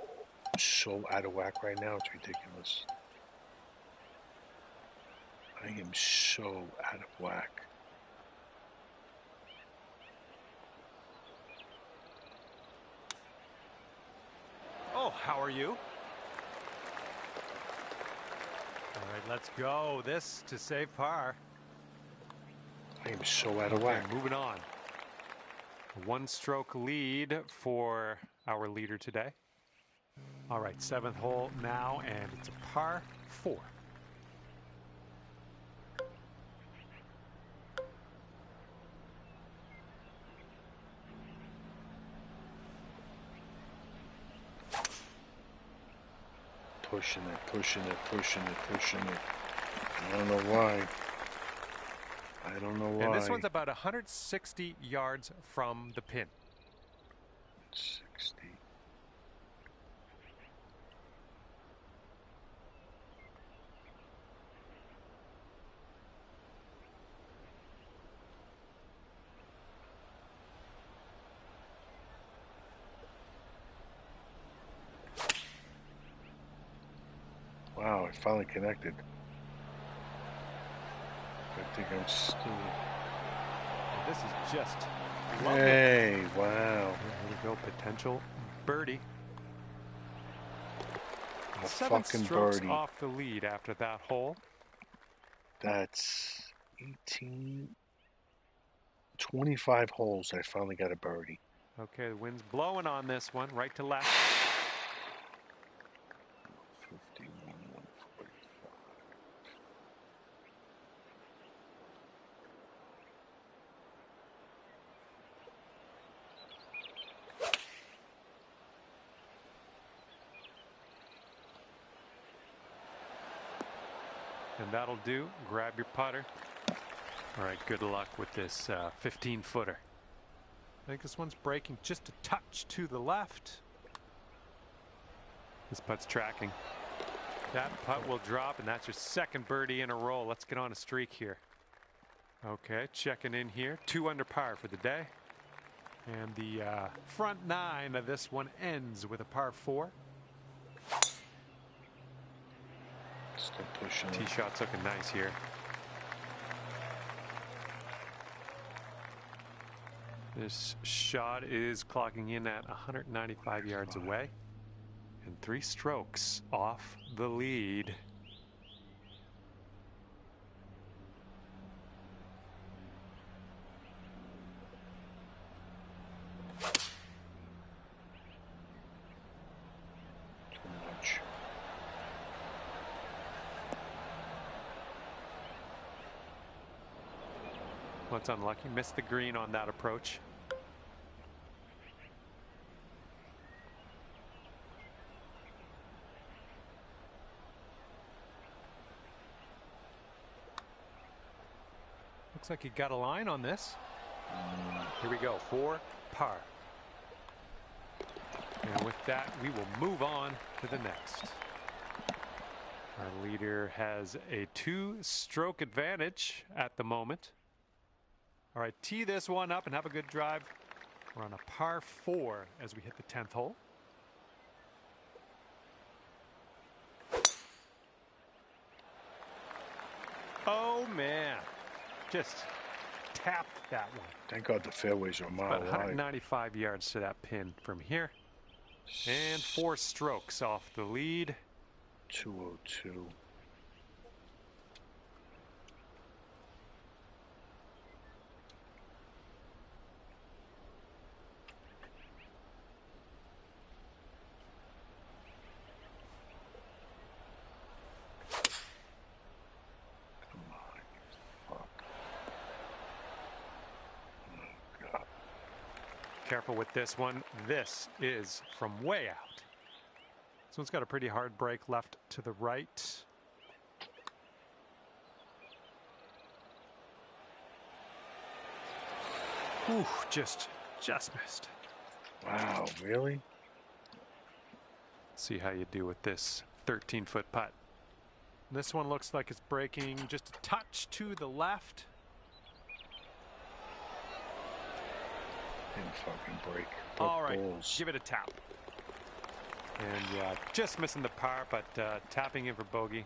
so out of whack right now. It's ridiculous. I am so out of whack. Oh, how are you? All right, let's go. This to save par. I am so out of whack. Moving on. A 1-stroke lead for our leader today. All right, 7th hole now, and it's a par 4. Pushing it. I don't know why. And this one's about 160 yards from the pin. 60. Wow, it finally connected. I think I'm still. This is just lovely. Hey, wow. There we go, potential birdie. A 7 fucking strokes birdie. off the lead after that hole. That's 18, 25 holes. I finally got a birdie. Okay, the wind's blowing on this one, right to left. 51, 145. And that'll do. Grab your putter. All right, good luck with this 15-footer. I think this one's breaking just a touch to the left. This putt's tracking. That putt will drop, and that's your 2nd birdie in a row. Let's get on a streak here. Okay, checking in here. 2 under par for the day. And the front 9 of this one ends with a par 4. Still pushing. Tee shot's looking nice here. This shot is clocking in at 195 yards away and 3 strokes off the lead. Too much. What's unlucky? Missed the green on that approach. Looks like he got a line on this. Here we go, 4 par. And with that, we will move on to the next. Our leader has a 2-stroke advantage at the moment. All right, tee this one up and have a good drive. We're on a par 4 as we hit the 10th hole. Oh, man. Just tapped that one. Thank God the fairways are a mile About wide. 195 yards to that pin from here. And 4 strokes off the lead. 202. Careful with this one. This is from way out. This one's got a pretty hard break left to the right. Ooh, just missed. Wow, really? See how you do with this 13-foot putt. This one looks like it's breaking just a touch to the left. Didn't fucking break. All right, balls. give it a tap. And yeah, just missing the par, but tapping in for bogey.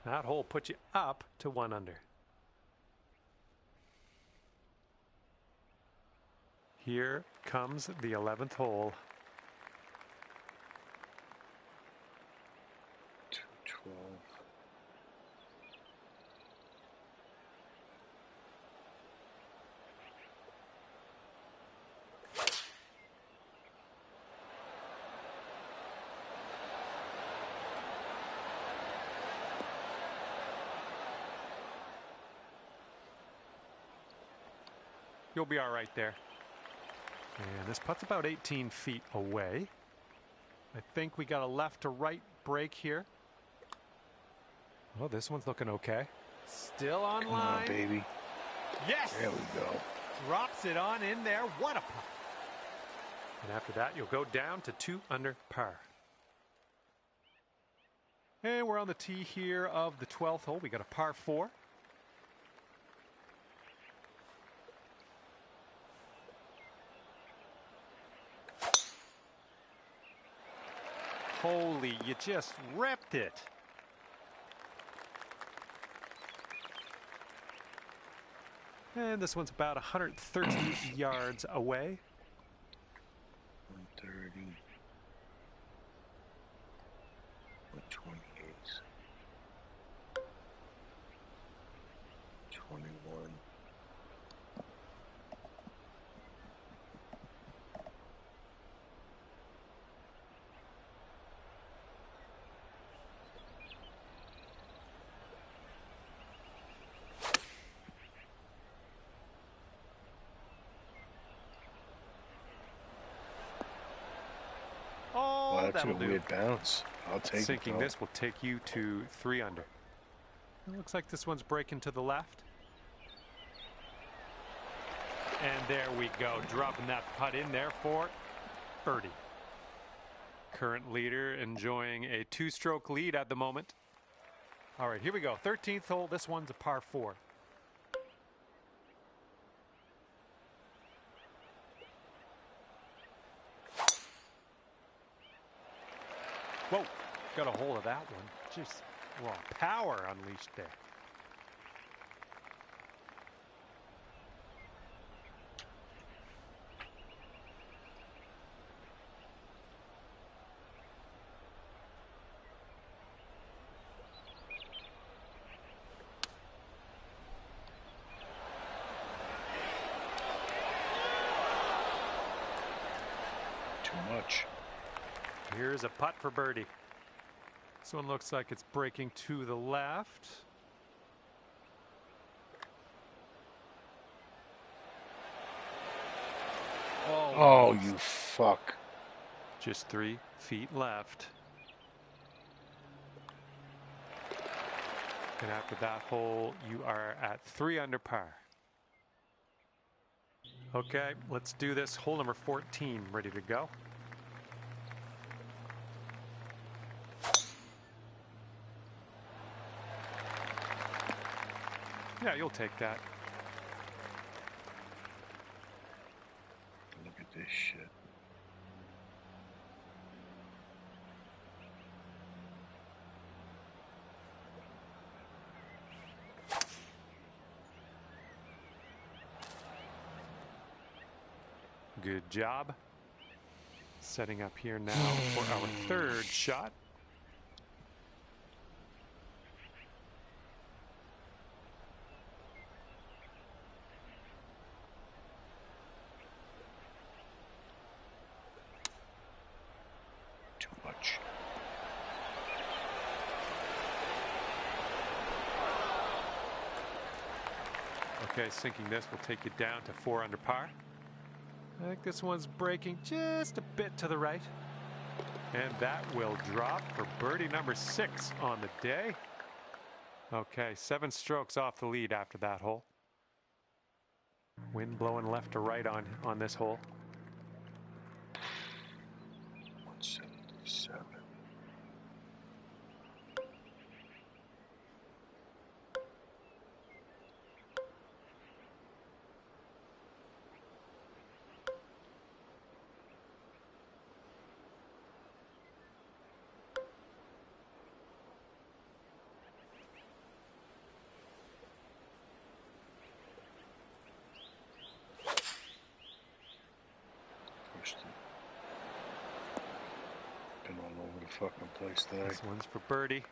That hole puts you up to 1 under. Here comes the 11th hole. 212. You'll be all right there. And this putt's about 18 feet away. I think we got a left to right break here. Oh, this one's looking okay. Still on Come line. on, baby. Yes! There we go. Drops it on in there. What a putt. And after that, you'll go down to 2 under par. And we're on the tee here of the 12th hole. We got a par 4. Holy, you just ripped it. And this one's about 130 yards away. 130. 128. 21. Oh, Well, that's a that'll do. weird bounce. I'll take Sinking it. this will take you to 3 under. It looks like this one's breaking to the left. And there we go, dropping that putt in there for birdie. Current leader enjoying a 2-stroke lead at the moment. All right, here we go. 13th hole. This one's a par 4. Whoa, got a hold of that one. Just raw power unleashed there. Too much. Here's a putt for birdie. This one looks like it's breaking to the left. Oh, you fuck. Just 3 feet left. And after that hole, you are at 3 under par. Okay, let's do this. Hole number 14, ready to go. Yeah, you'll take that. Look at this shit. Good job. Setting up here now for our third shot. Too much. Okay, sinking this will take you down to 4 under par. I think this one's breaking just a bit to the right. And that will drop for birdie number 6 on the day. Okay, 7 strokes off the lead after that hole. Wind blowing left to right on this hole. 177. Been all over the fucking place today. This one's for birdie.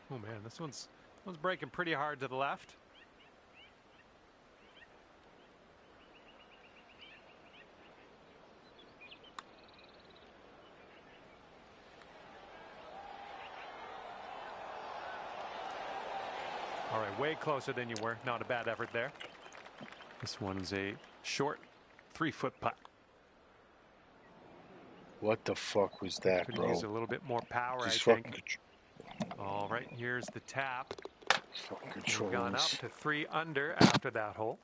Oh man, this one's breaking pretty hard to the left. All right, way closer than you were. Not a bad effort there. This one's a short 3-foot putt. What the fuck was that, Could bro? use a little bit more power, Just I think. All right, here's the tap. We've gone up to 3 under after that hole.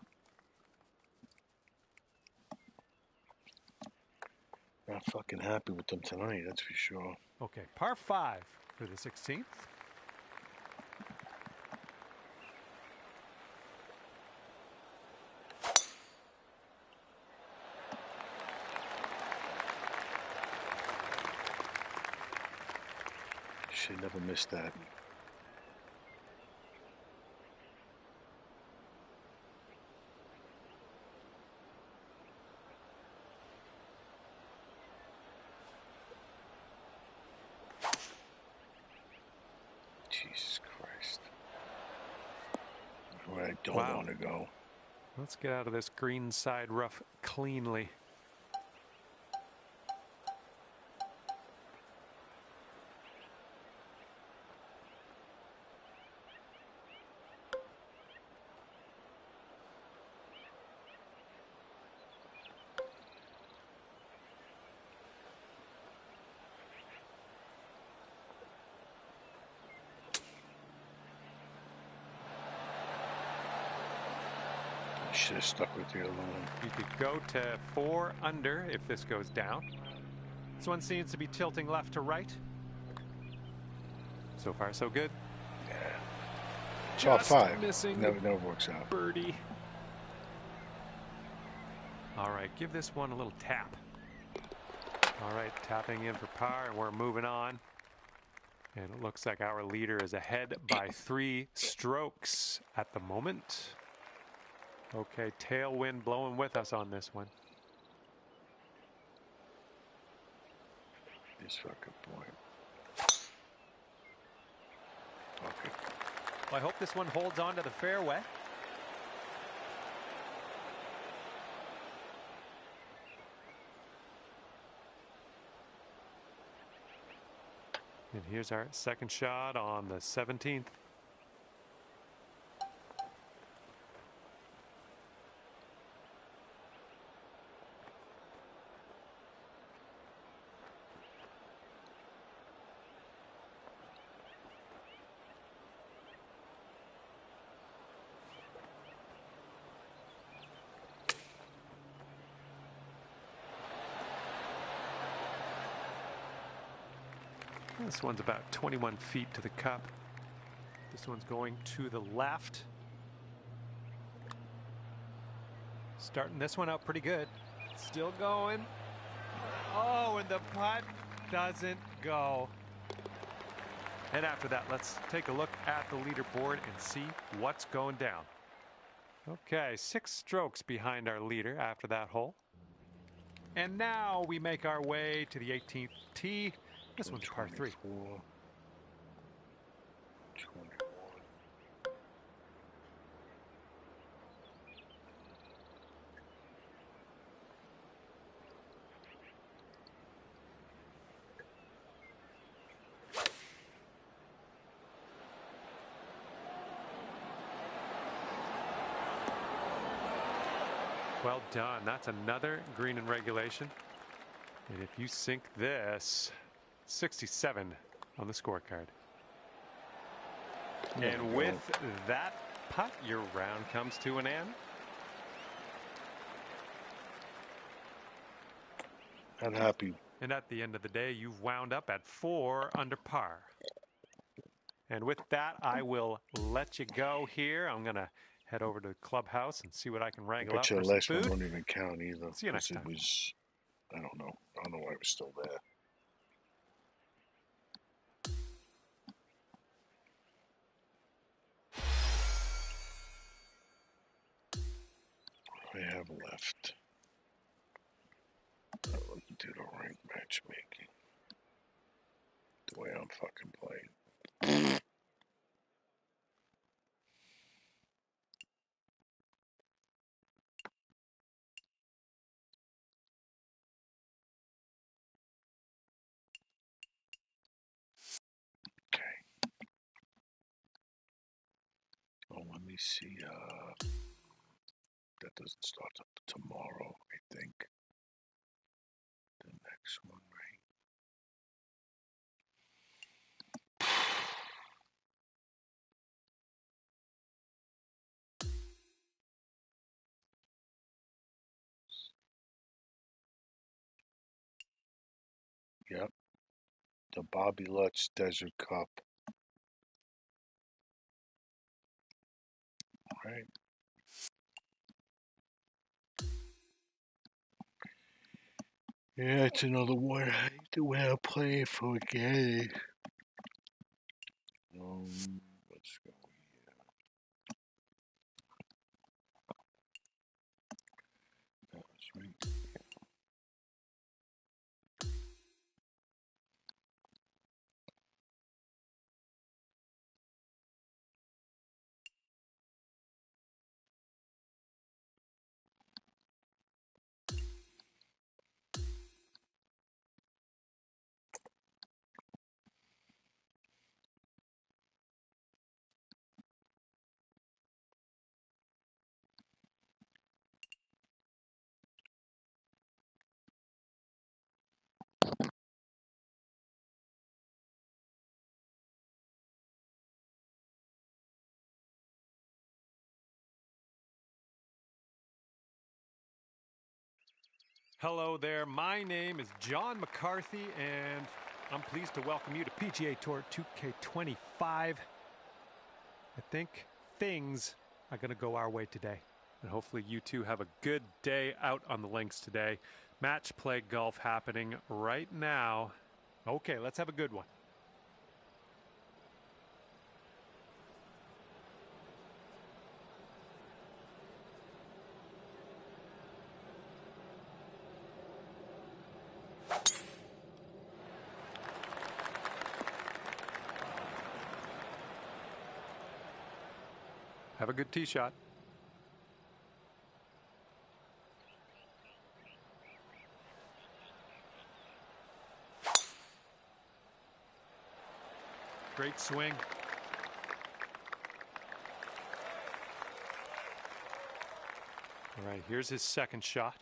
Not fucking happy with them tonight, that's for sure. Okay, par 5 for the 16th. Should never miss that. Jesus Christ. Where I don't want to go. Let's get out of this green side rough cleanly. Should have stuck with the other one. You could go to 4 under if this goes down. This one seems to be tilting left to right. So far, so good. Yeah. Top 5. Missing never works out. Birdie. All right, give this one a little tap. All right, tapping in for par, and we're moving on. And it looks like our leader is ahead by 3 strokes at the moment. Okay, tailwind blowing with us on this one. This fucking point. Okay. Well, I hope this one holds on to the fairway. And here's our second shot on the 17th. This one's about 21 feet to the cup. This one's going to the left. Starting this one out pretty good. Still going. Oh, and the putt doesn't go. And after that, let's take a look at the leaderboard and see what's going down. Okay, 6 strokes behind our leader after that hole. And now we make our way to the 18th tee. This one's par 3. 21. Well done. That's another green in regulation. And if you sink this, 67 on the scorecard. And with that putt, your round comes to an end. Not happy. And at the end of the day, you've wound up at 4 under par. And with that, I will let you go here. I'm going to head over to the clubhouse and see what I can wrangle up Bet you for the some last one food. won't even count either. See you next time. It was, I don't know why it was still there. What do I have left? I wouldn't do the rank matchmaking. The way I'm fucking playing. Oh, let me see. That doesn't start up tomorrow, I think. The next one, right? Yep. The Bobby Lutz Desert Cup. Right. Yeah, it's another one. The way I'm playing for a game. Let's go here. That was right. Hello there. My name is John McCarthy, and I'm pleased to welcome you to PGA Tour 2K25. I think things are going to go our way today, and hopefully you two have a good day out on the links today. Match play golf happening right now. Okay, let's have a good one. Have a good tee shot. Great swing. All right, here's his second shot.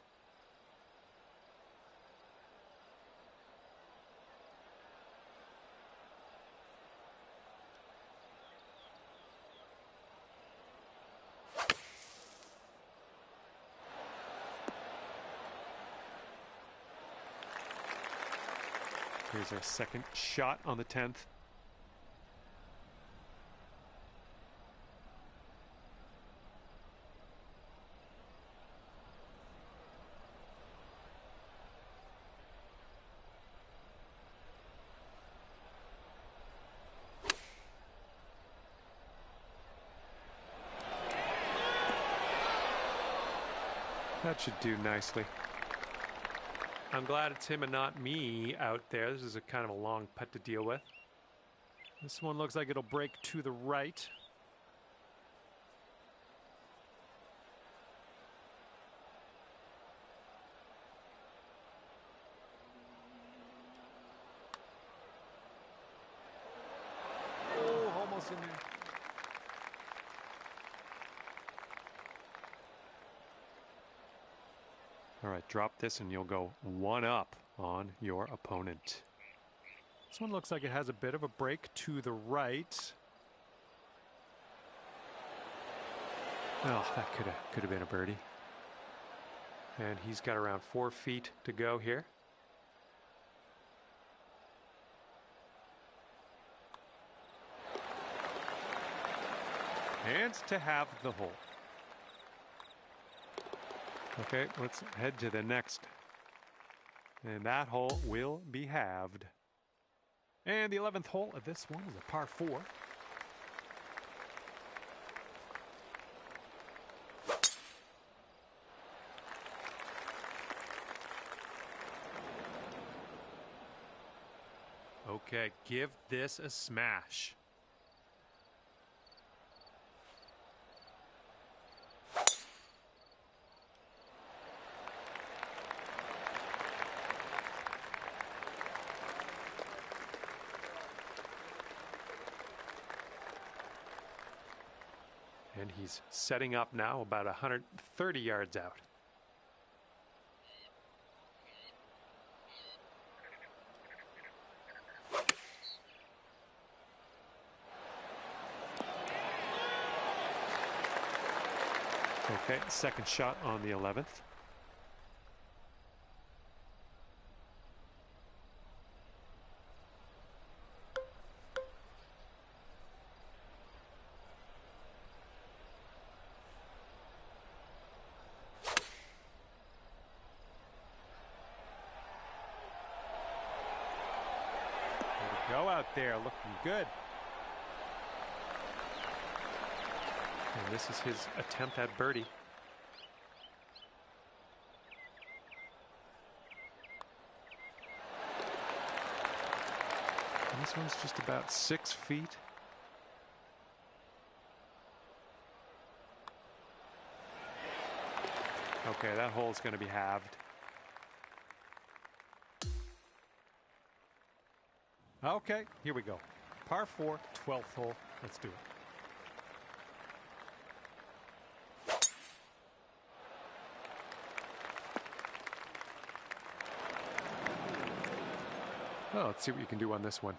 Here's our second shot on the 10th. That should do nicely. I'm glad it's him and not me out there. This is a kind of a long putt to deal with. This one looks like it'll break to the right. Oh, almost in there. All right, drop this and you'll go one up on your opponent. This one looks like it has a bit of a break to the right. Oh, that could have been a birdie. And he's got around 4 feet to go here. And to have the hole. Okay, let's head to the next. And that hole will be halved. And the 11th hole of this one is a par 4. Okay, give this a smash. And he's setting up now about 130 yards out. Okay, second shot on the 11th. Go out there, looking good. And this is his attempt at birdie. And this one's just about 6 feet. Okay, that hole's going to be halved. Okay, here we go. Par 4, 12th hole. Let's do it. Well, let's see what you can do on this one.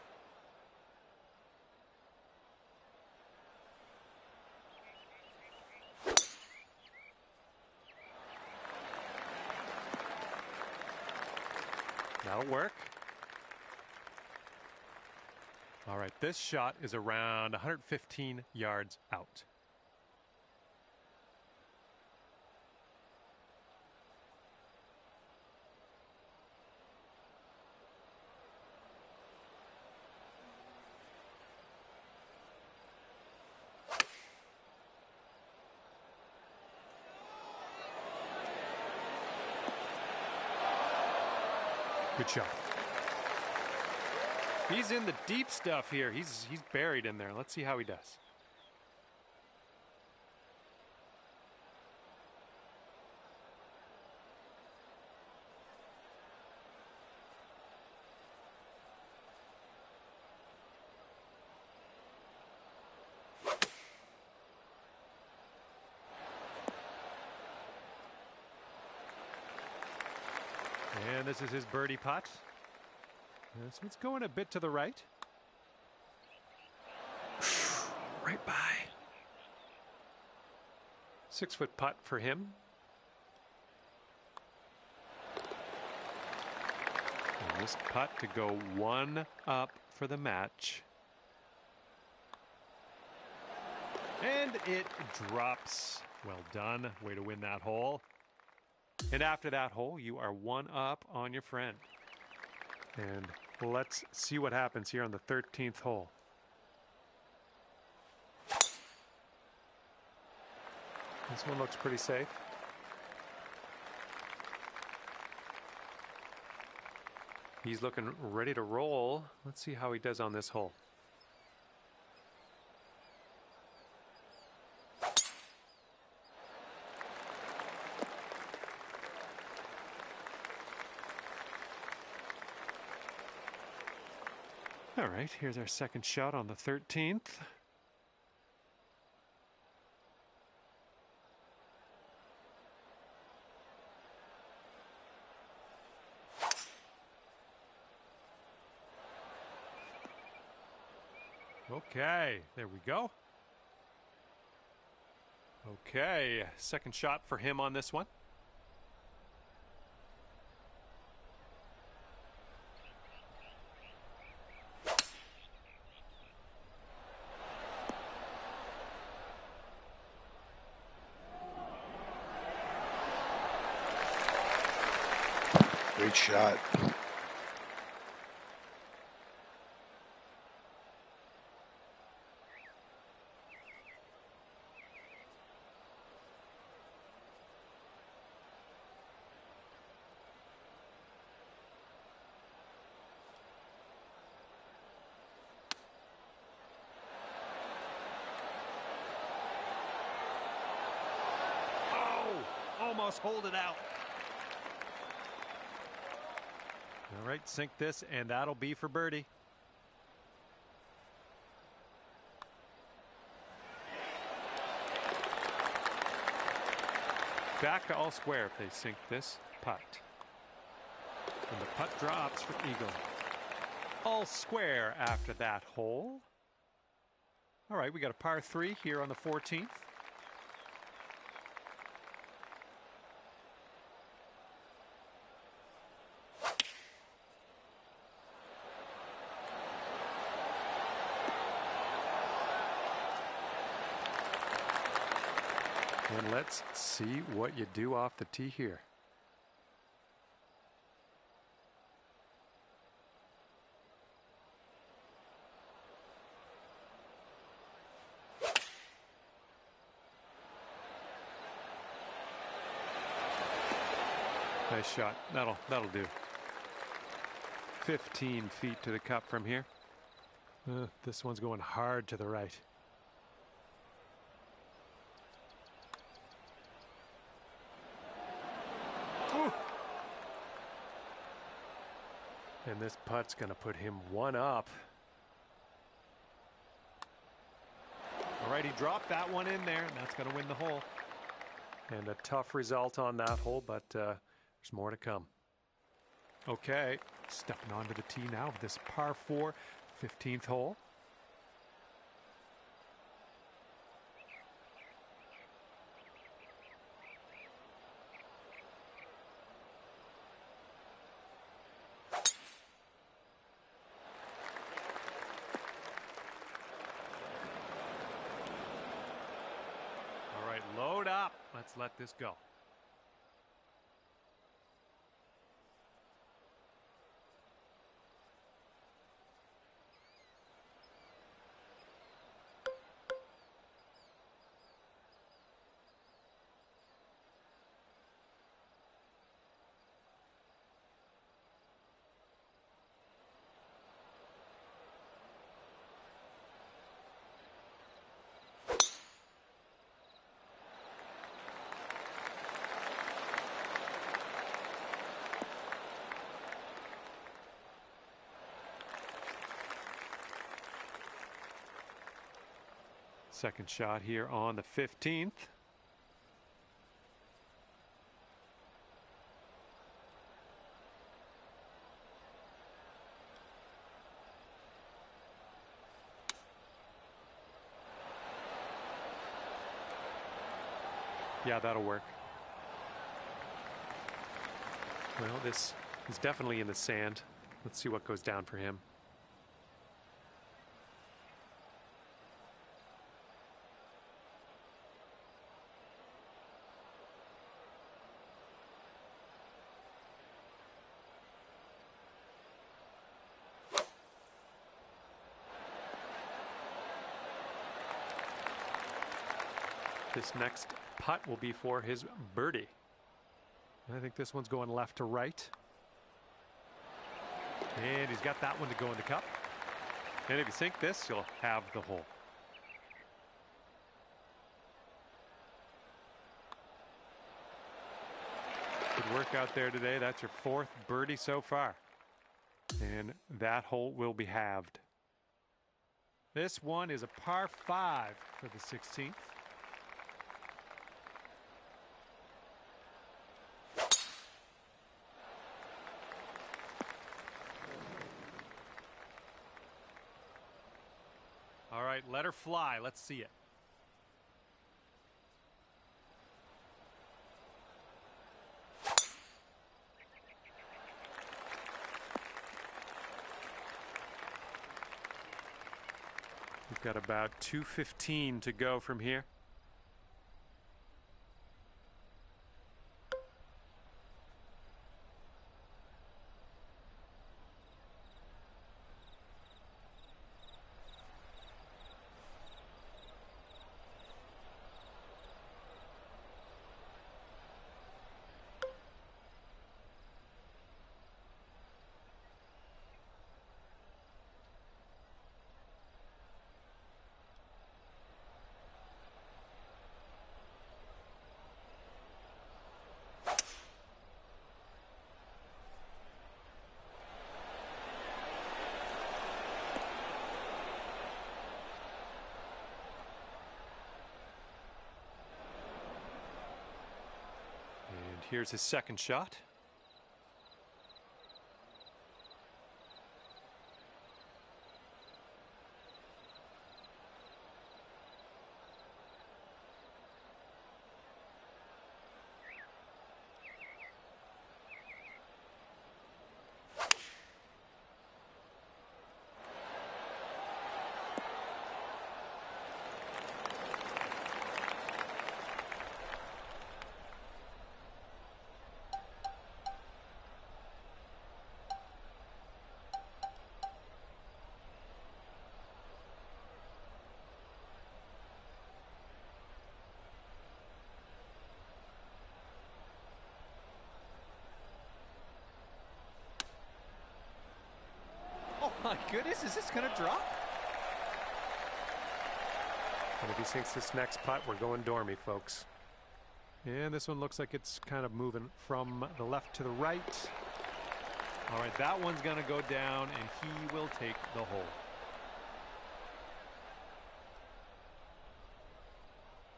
That'll work. All right, this shot is around 115 yards out. Good shot. He's in the deep stuff here. He's buried in there. Let's see how he does. And this is his birdie putt. This one's going a bit to the right. Right by. 6-foot putt for him. And this putt to go one up for the match. And it drops. Well done. Way to win that hole. And after that hole, you are one up on your friend. And let's see what happens here on the 13th hole. This one looks pretty safe. He's looking ready to roll. Let's see how he does on this hole. All right, here's our second shot on the 13th. Okay, there we go. Okay, second shot for him on this one. Great shot. Almost hold it out. All right, sink this, and that'll be for birdie. Back to all square if they sink this putt. And the putt drops for eagle. All square after that hole. All right, we got a par 3 here on the 14th. And let's see what you do off the tee here. Nice shot. That'll do. 15 feet to the cup from here. This one's going hard to the right. And this putt's going to put him one up. All right, he dropped that one in there, and that's going to win the hole. And a tough result on that hole, but there's more to come. Okay, stepping onto the tee now of this par 4, 15th hole. Load up. Let's let this go. Second shot here on the 15th. Yeah, that'll work. Well, this is definitely in the sand. Let's see what goes down for him. This next putt will be for his birdie. I think this one's going left to right. And he's got that one to go in the cup. And if you sink this, you'll have the hole. Good work out there today. That's your 4th birdie so far. And that hole will be halved. This one is a par 5 for the 16th. All right, let her fly. Let's see it. We've got about 2:15 to go from here. Here's his second shot. My goodness, is this going to drop? And if he sinks this next putt, we're going dormy, folks. And this one looks like it's kind of moving from the left to the right. All right, that one's going to go down, and he will take the hole.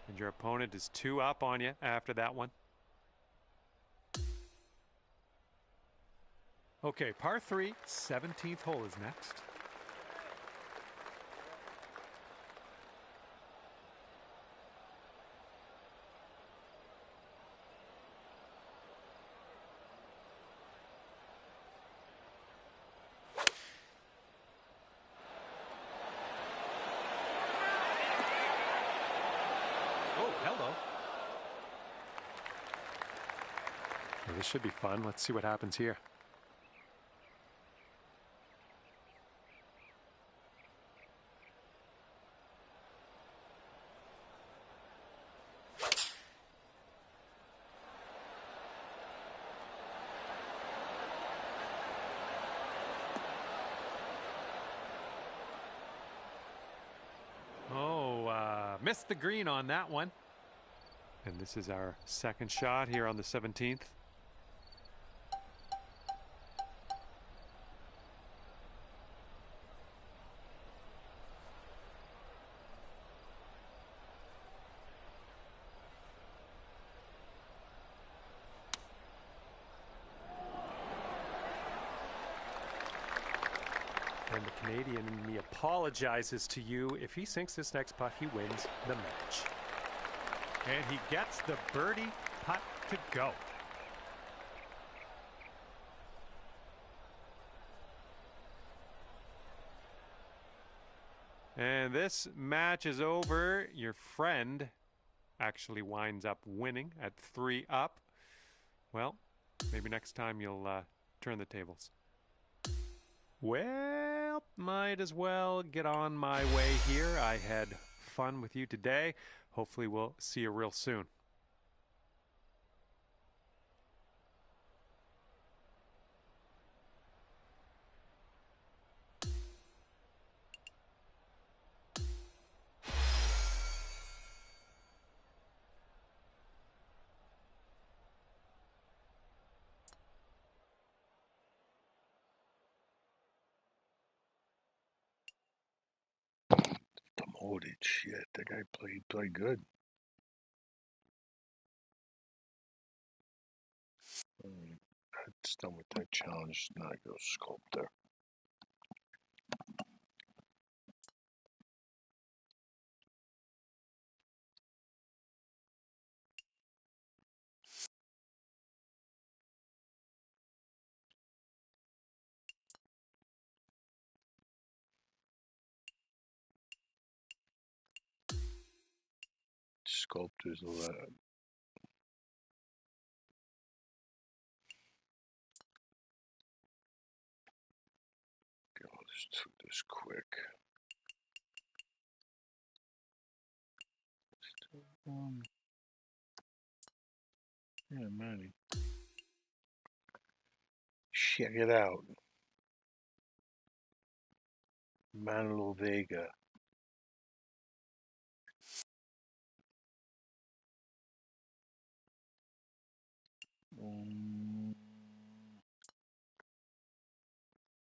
And your opponent is 2 up on you after that one. Okay, par 3, 17th hole is next. Oh, hello. Well, this should be fun. Let's see what happens here. Missed the green on that one. And this is our second shot here on the 17th. And the Canadian in me apologizes to you. If he sinks this next putt, he wins the match. And he gets the birdie putt to go. And this match is over. Your friend actually winds up winning at 3 up. Well, maybe next time you'll turn the tables. Well, might as well get on my way here. I had fun with you today. Hopefully we'll see you real soon. Holy shit, that guy played good. That's done with that challenge. Now I go Sculptor. Sculptor's 11. Okay, I'll just do this quick. Yeah, Manny. Check it out. Manolo Vega.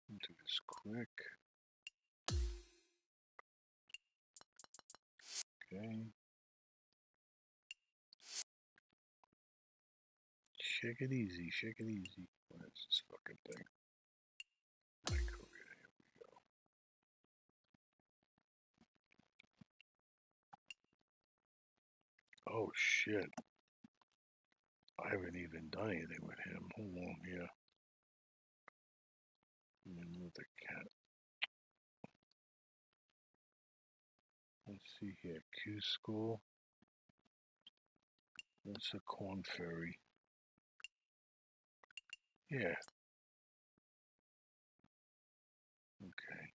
Do this quick. Okay. Shake it easy, shake it easy. What is this fucking thing? Micro, here we go. Oh shit. I haven't even done anything with him. Hold on here. Move the cat. Let's see here. Q school. That's a Korn Ferry. Yeah. Okay.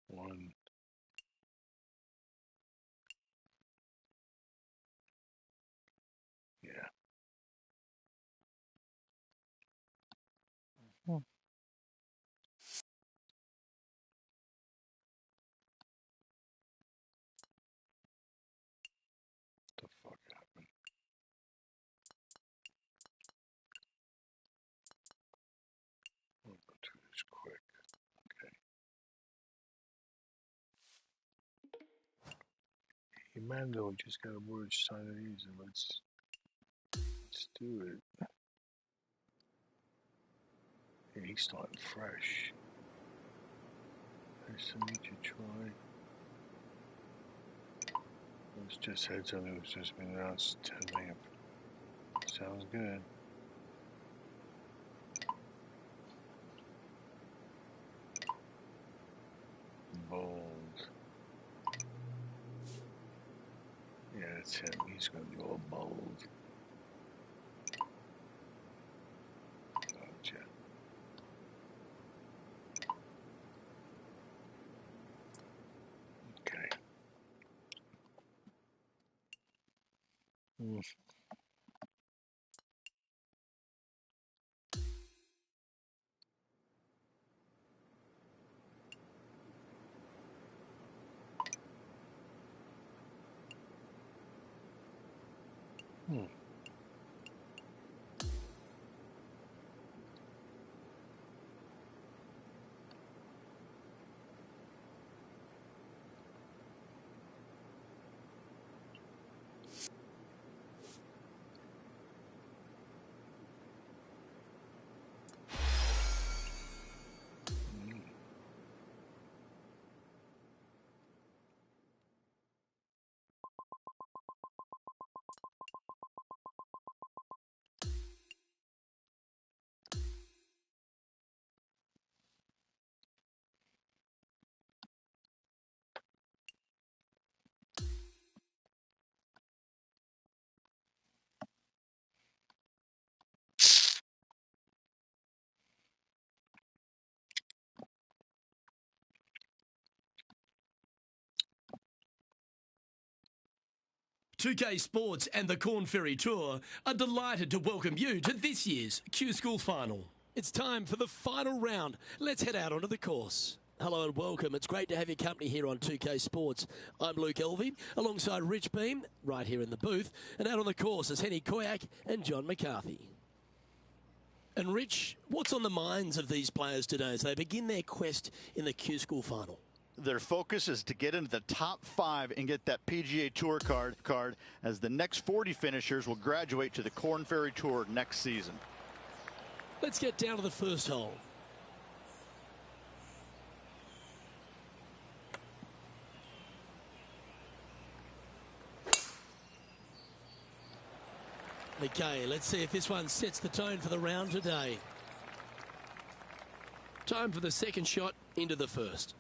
One. Yeah. What the fuck happened? I'll go through this quick. Okay. Hey, Mando, we just got a word sign of these and let's do it. Yeah, he's starting fresh. Nice to meet you, Troy. It's just heads up, it was just been announced 10 million. Sounds good. Bold. Yeah, that's him. He's gonna be all bold. Gotcha. Okay. "2K Sports and the Korn Ferry Tour are delighted to welcome you to this year's Q School Final. It's time for the final round. Let's head out onto the course. Hello and welcome. It's great to have your company here on 2K Sports. I'm Luke Elvey, alongside Rich Beam, right here in the booth. And out on the course is Henny Koyak and John McCarthy. And Rich, what's on the minds of these players today as they begin their quest in the Q School final? Their focus is to get into the top 5 and get that PGA Tour card as the next 40 finishers will graduate to the Korn Ferry Tour next season. Let's get down to the first hole. Okay, let's see if this one sets the tone for the round today. Time for the second shot into the first.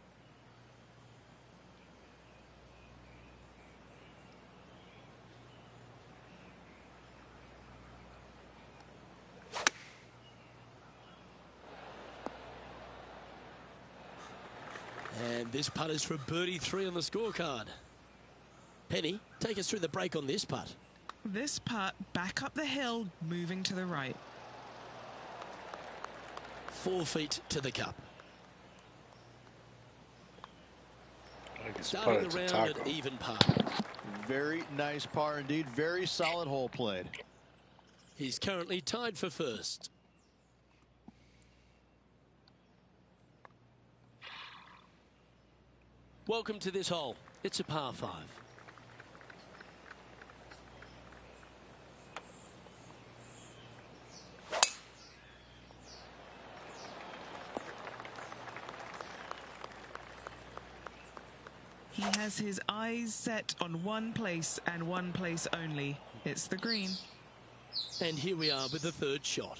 And this putt is for birdie 3 on the scorecard. Penny, take us through the break on this putt. This putt back up the hill, moving to the right. 4 feet to the cup. Starting the round at even par. Very nice par indeed. Very solid hole played. He's currently tied for first. Welcome to this hole. It's a par 5. He has his eyes set on one place and one place only. It's the green. And here we are with the third shot.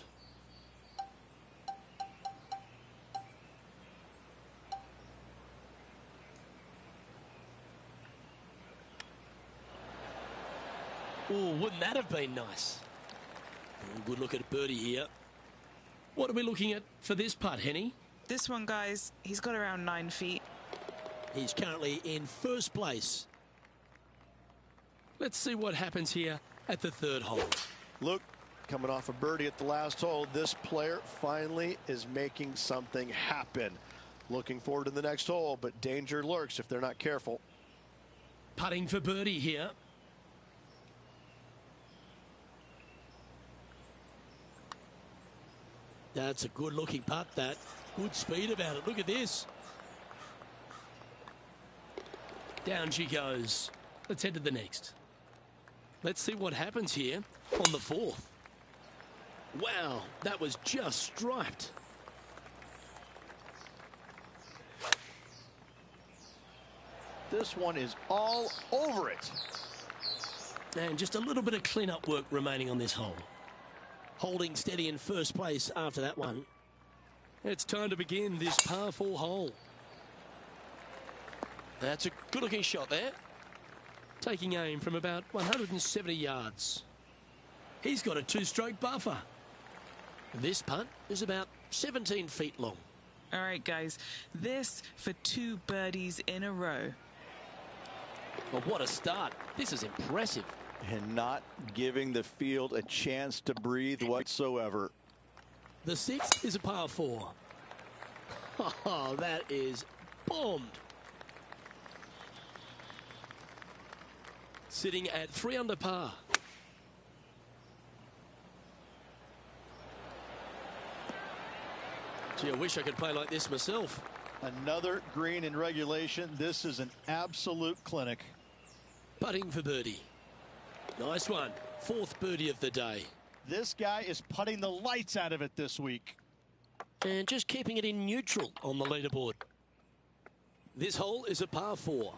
Oh, wouldn't that have been nice? Good look at birdie here. What are we looking at for this putt, Henny? This one, guys, he's got around 9 feet. He's currently in first place. Let's see what happens here at the third hole. Look, coming off a birdie at the last hole, this player finally is making something happen. Looking forward to the next hole, but danger lurks if they're not careful. Putting for birdie here. That's a good looking putt, that. Good speed about it. Look at this. Down she goes. Let's head to the next. Let's see what happens here on the fourth. Wow, that was just striped. This one is all over it. And just a little bit of clean-up work remaining on this hole. Holding steady in first place after that one. It's time to begin this par 4 hole. That's a good-looking shot there. Taking aim from about 170 yards. He's got a 2-stroke buffer. This putt is about 17 feet long. All right, guys, this for 2 birdies in a row. Well, what a start. This is impressive. And not giving the field a chance to breathe whatsoever. The 6th is a par 4. Oh, that is bombed. Sitting at 3 under par. Gee, I wish I could play like this myself. Another green in regulation. This is an absolute clinic. Putting for birdie. Nice one. 4th birdie of the day. This guy is putting the lights out of it this week. And just keeping it in neutral on the leaderboard. This hole is a par 4.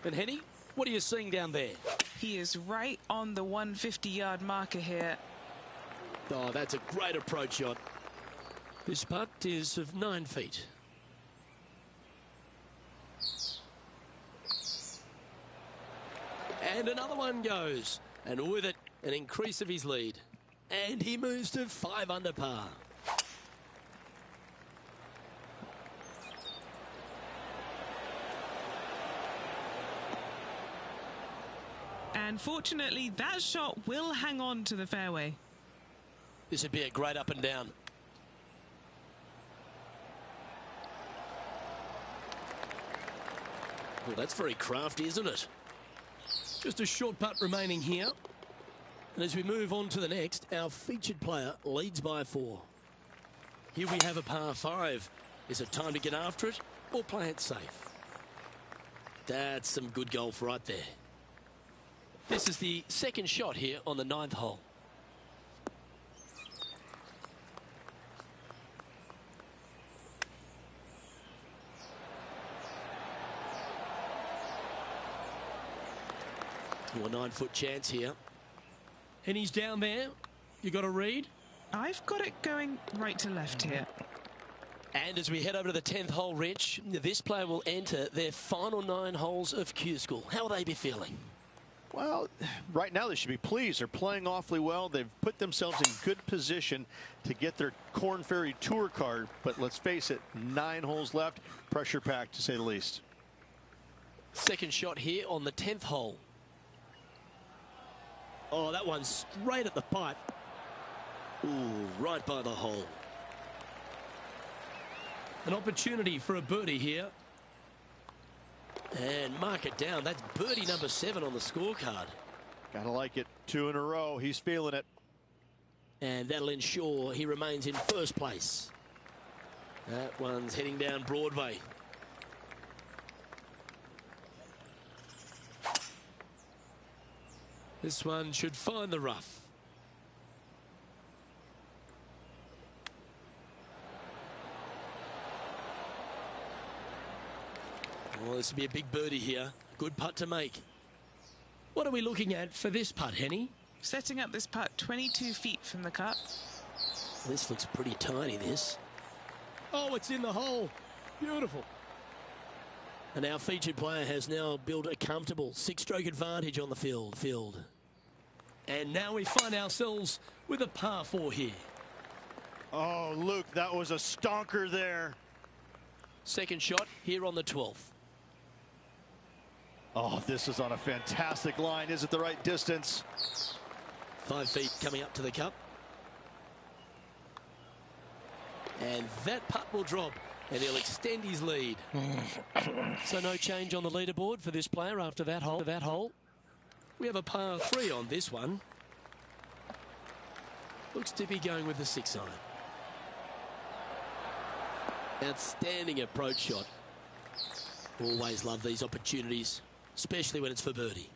And Henny, what are you seeing down there? He is right on the 150-yard marker here. Oh, that's a great approach shot. This putt is of 9 feet. And another one goes. And with it, an increase of his lead. And he moves to 5 under par. And fortunately, that shot will hang on to the fairway. This would be a great up and down. Well, that's very crafty, isn't it? Just a short putt remaining here. And as we move on to the next, our featured player leads by 4. Here we have a par 5. Is it time to get after it or play it safe? That's some good golf right there. This is the second shot here on the 9th hole. A 9-foot chance here. And he's down there. You got a read? I've got it going right to left here. And as we head over to the 10th hole, Rich, this player will enter their final 9 holes of Q School. How will they be feeling? Well, right now they should be pleased. They're playing awfully well. They've put themselves in good position to get their Korn Ferry Tour card. But let's face it, 9 holes left. Pressure packed, to say the least. Second shot here on the 10th hole. Oh, that one's straight at the pipe. Ooh, right by the hole. An opportunity for a birdie here. And mark it down. That's birdie number 7 on the scorecard. Gotta like it. 2 in a row. He's feeling it. And that'll ensure he remains in first place. That one's heading down Broadway. This one should find the rough. Well, this will be a big birdie here. Good putt to make. What are we looking at for this putt, Henny? Setting up this putt 22 feet from the cup. This looks pretty tiny, this. Oh, it's in the hole. Beautiful. And our featured player has now built a comfortable 6-stroke advantage on the field. And now we find ourselves with a par 4 here. Oh, Luke, that was a stonker there. Second shot here on the 12th. Oh, this is on a fantastic line. Is it the right distance? 5 feet coming up to the cup. And that putt will drop. And he'll extend his lead. So no change on the leaderboard for this player after that hole. We have a par 3 on this one. Looks to be going with the 6-iron. Outstanding approach shot. Always love these opportunities, especially when it's for birdie.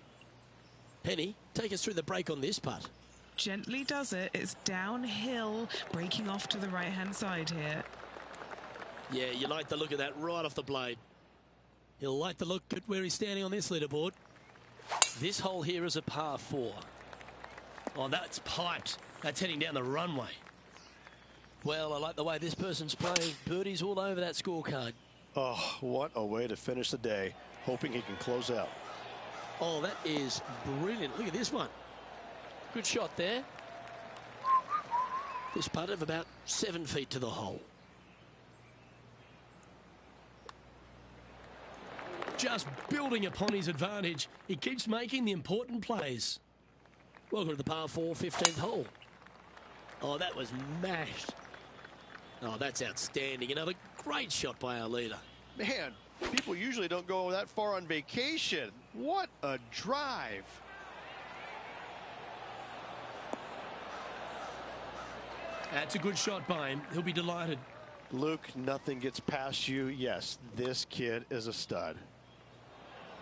Penny, take us through the break on this putt. Gently does it. It's downhill, breaking off to the right-hand side here. Yeah, you like the look of that right off the blade. He'll like the look at where he's standing on this leaderboard. This hole here is a par 4. Oh, that's piped. That's heading down the runway. Well, I like the way this person's playing. Birdies all over that scorecard. Oh, what a way to finish the day. Hoping he can close out. Oh, that is brilliant. Look at this one. Good shot there. This putt of about 7 feet to the hole. Just building upon his advantage. He keeps making the important plays. Welcome to the par 4 15th hole. Oh, that was mashed. Oh, that's outstanding. Another great shot by our leader. Man, people usually don't go that far on vacation. What a drive. That's a good shot by him. He'll be delighted. Luke, nothing gets past you. Yes, this kid is a stud.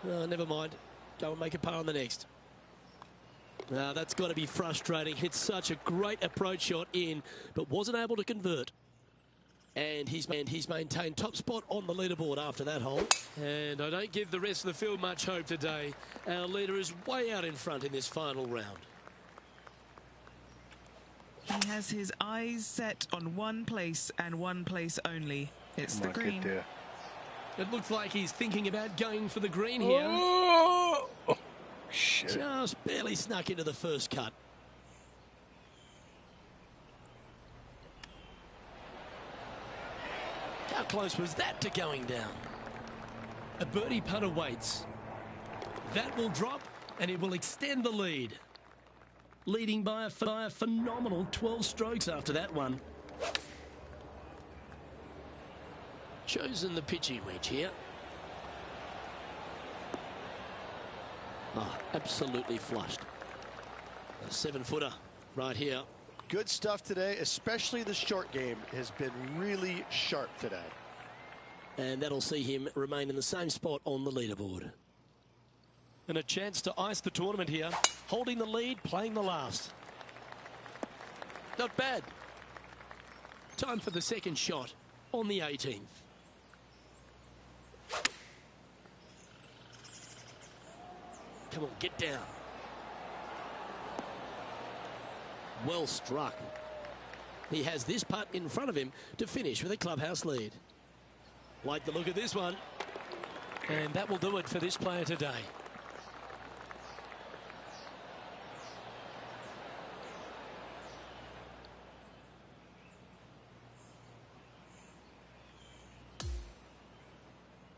Never mind. Don't make a par on the next. That's got to be frustrating. Hit such a great approach shot in, but wasn't able to convert. And he's maintained top spot on the leaderboard after that hole. And I don't give the rest of the field much hope today. Our leader is way out in front in this final round. He has his eyes set on one place and one place only. It's the green. There. It looks like he's thinking about going for the green here. Oh, shit. Just barely snuck into the first cut. How close was that to going down? A birdie putt awaits. That will drop, And it will extend the lead. Leading by a phenomenal 12 strokes after that one. Chosen the pitching wedge here. Oh, absolutely flushed. A 7-footer right here. Good stuff today, especially the short game has been really sharp today. And that'll see him remain in the same spot on the leaderboard. And a chance to ice the tournament here. Holding the lead, playing the last. Not bad. Time for the second shot on the 18th. Come on, get down. Well struck. He has this putt in front of him to finish with a clubhouse lead. Like the look of this one. And that will do it for this player today.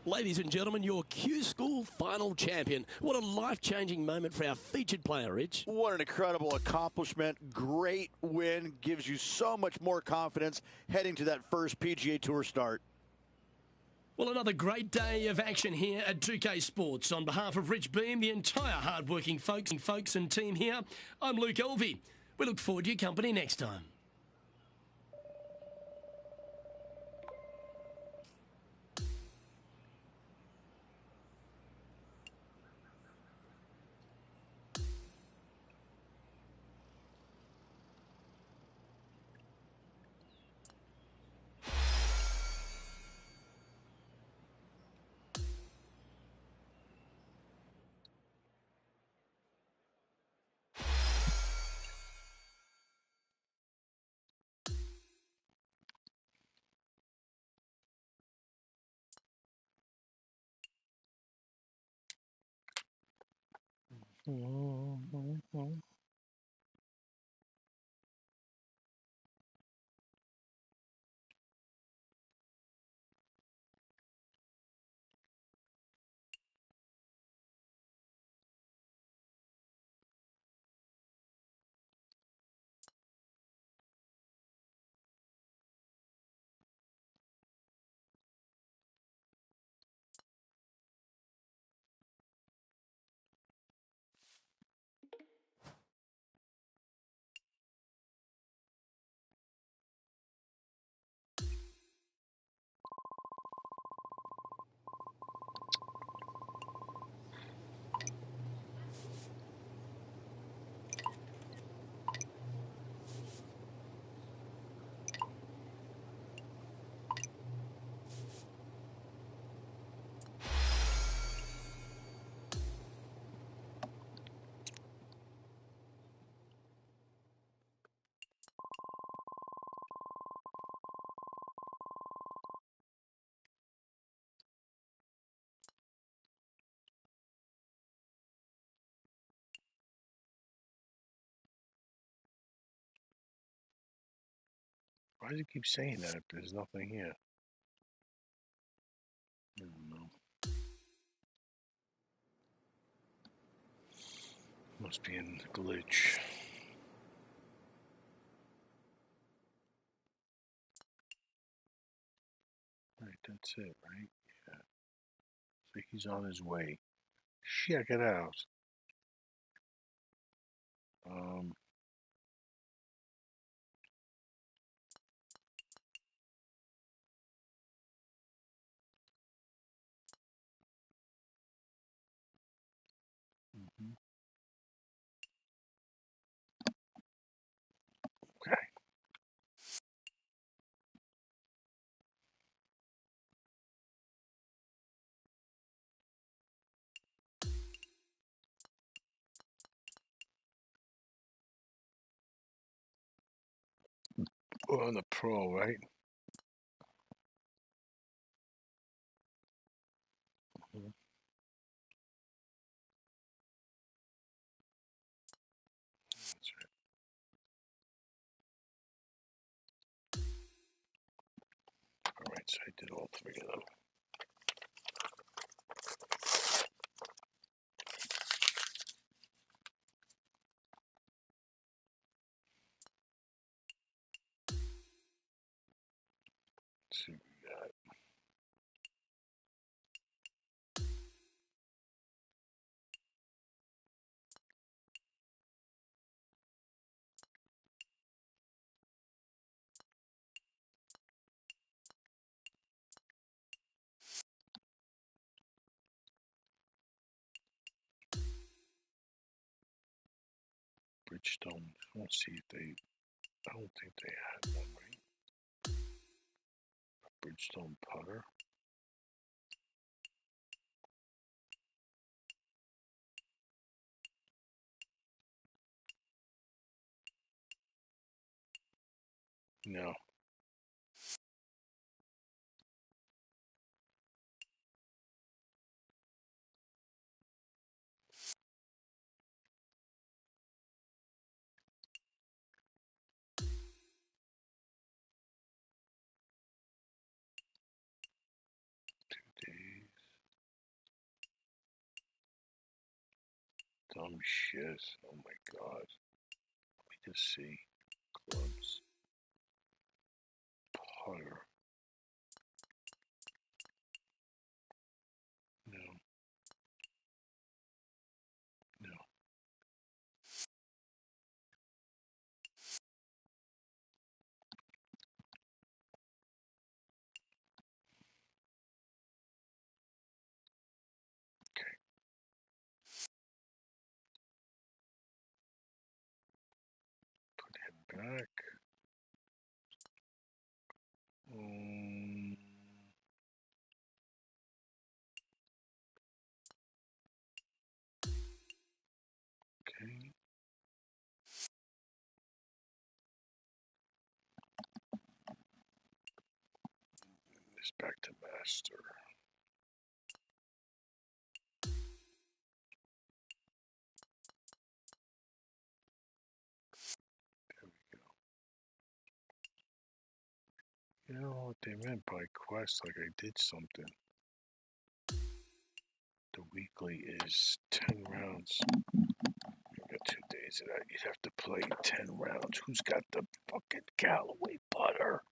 Ladies and gentlemen, your Q School final champion. What a life-changing moment for our featured player, Rich. What an incredible accomplishment. Great win. Gives you so much more confidence heading to that first PGA Tour start. Well, another great day of action here at 2K Sports. On behalf of Rich Beam, the entire hard-working folks and team here, I'm Luke Elvey. We look forward to your company next time. Why does he keep saying that if there's nothing here? I don't know. Must be in the glitch. Right, that's it, right? Yeah. So he's on his way. Check it out. Okay. We're on the pro, right? Mhm. That's right. All right, so I did all three of them. see what we got. Bridgestone. I want to see if they. I don't think they had one, right? A Bridgestone putter. No. Dumb shit. Oh my god. Let me just see. Clubs. Putter. No. No. Okay. Put him back. Okay. This back to master. There we go. You know what they meant by quest, like I did something. The weekly is 10 rounds. You got 2 days of that. You'd have to play 10 rounds. Who's got the fucking Callaway putter?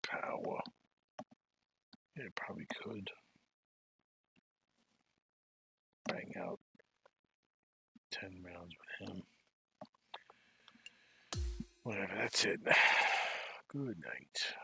Power. Yeah, probably could. Bang out 10 rounds with him. Whatever, that's it. Good night.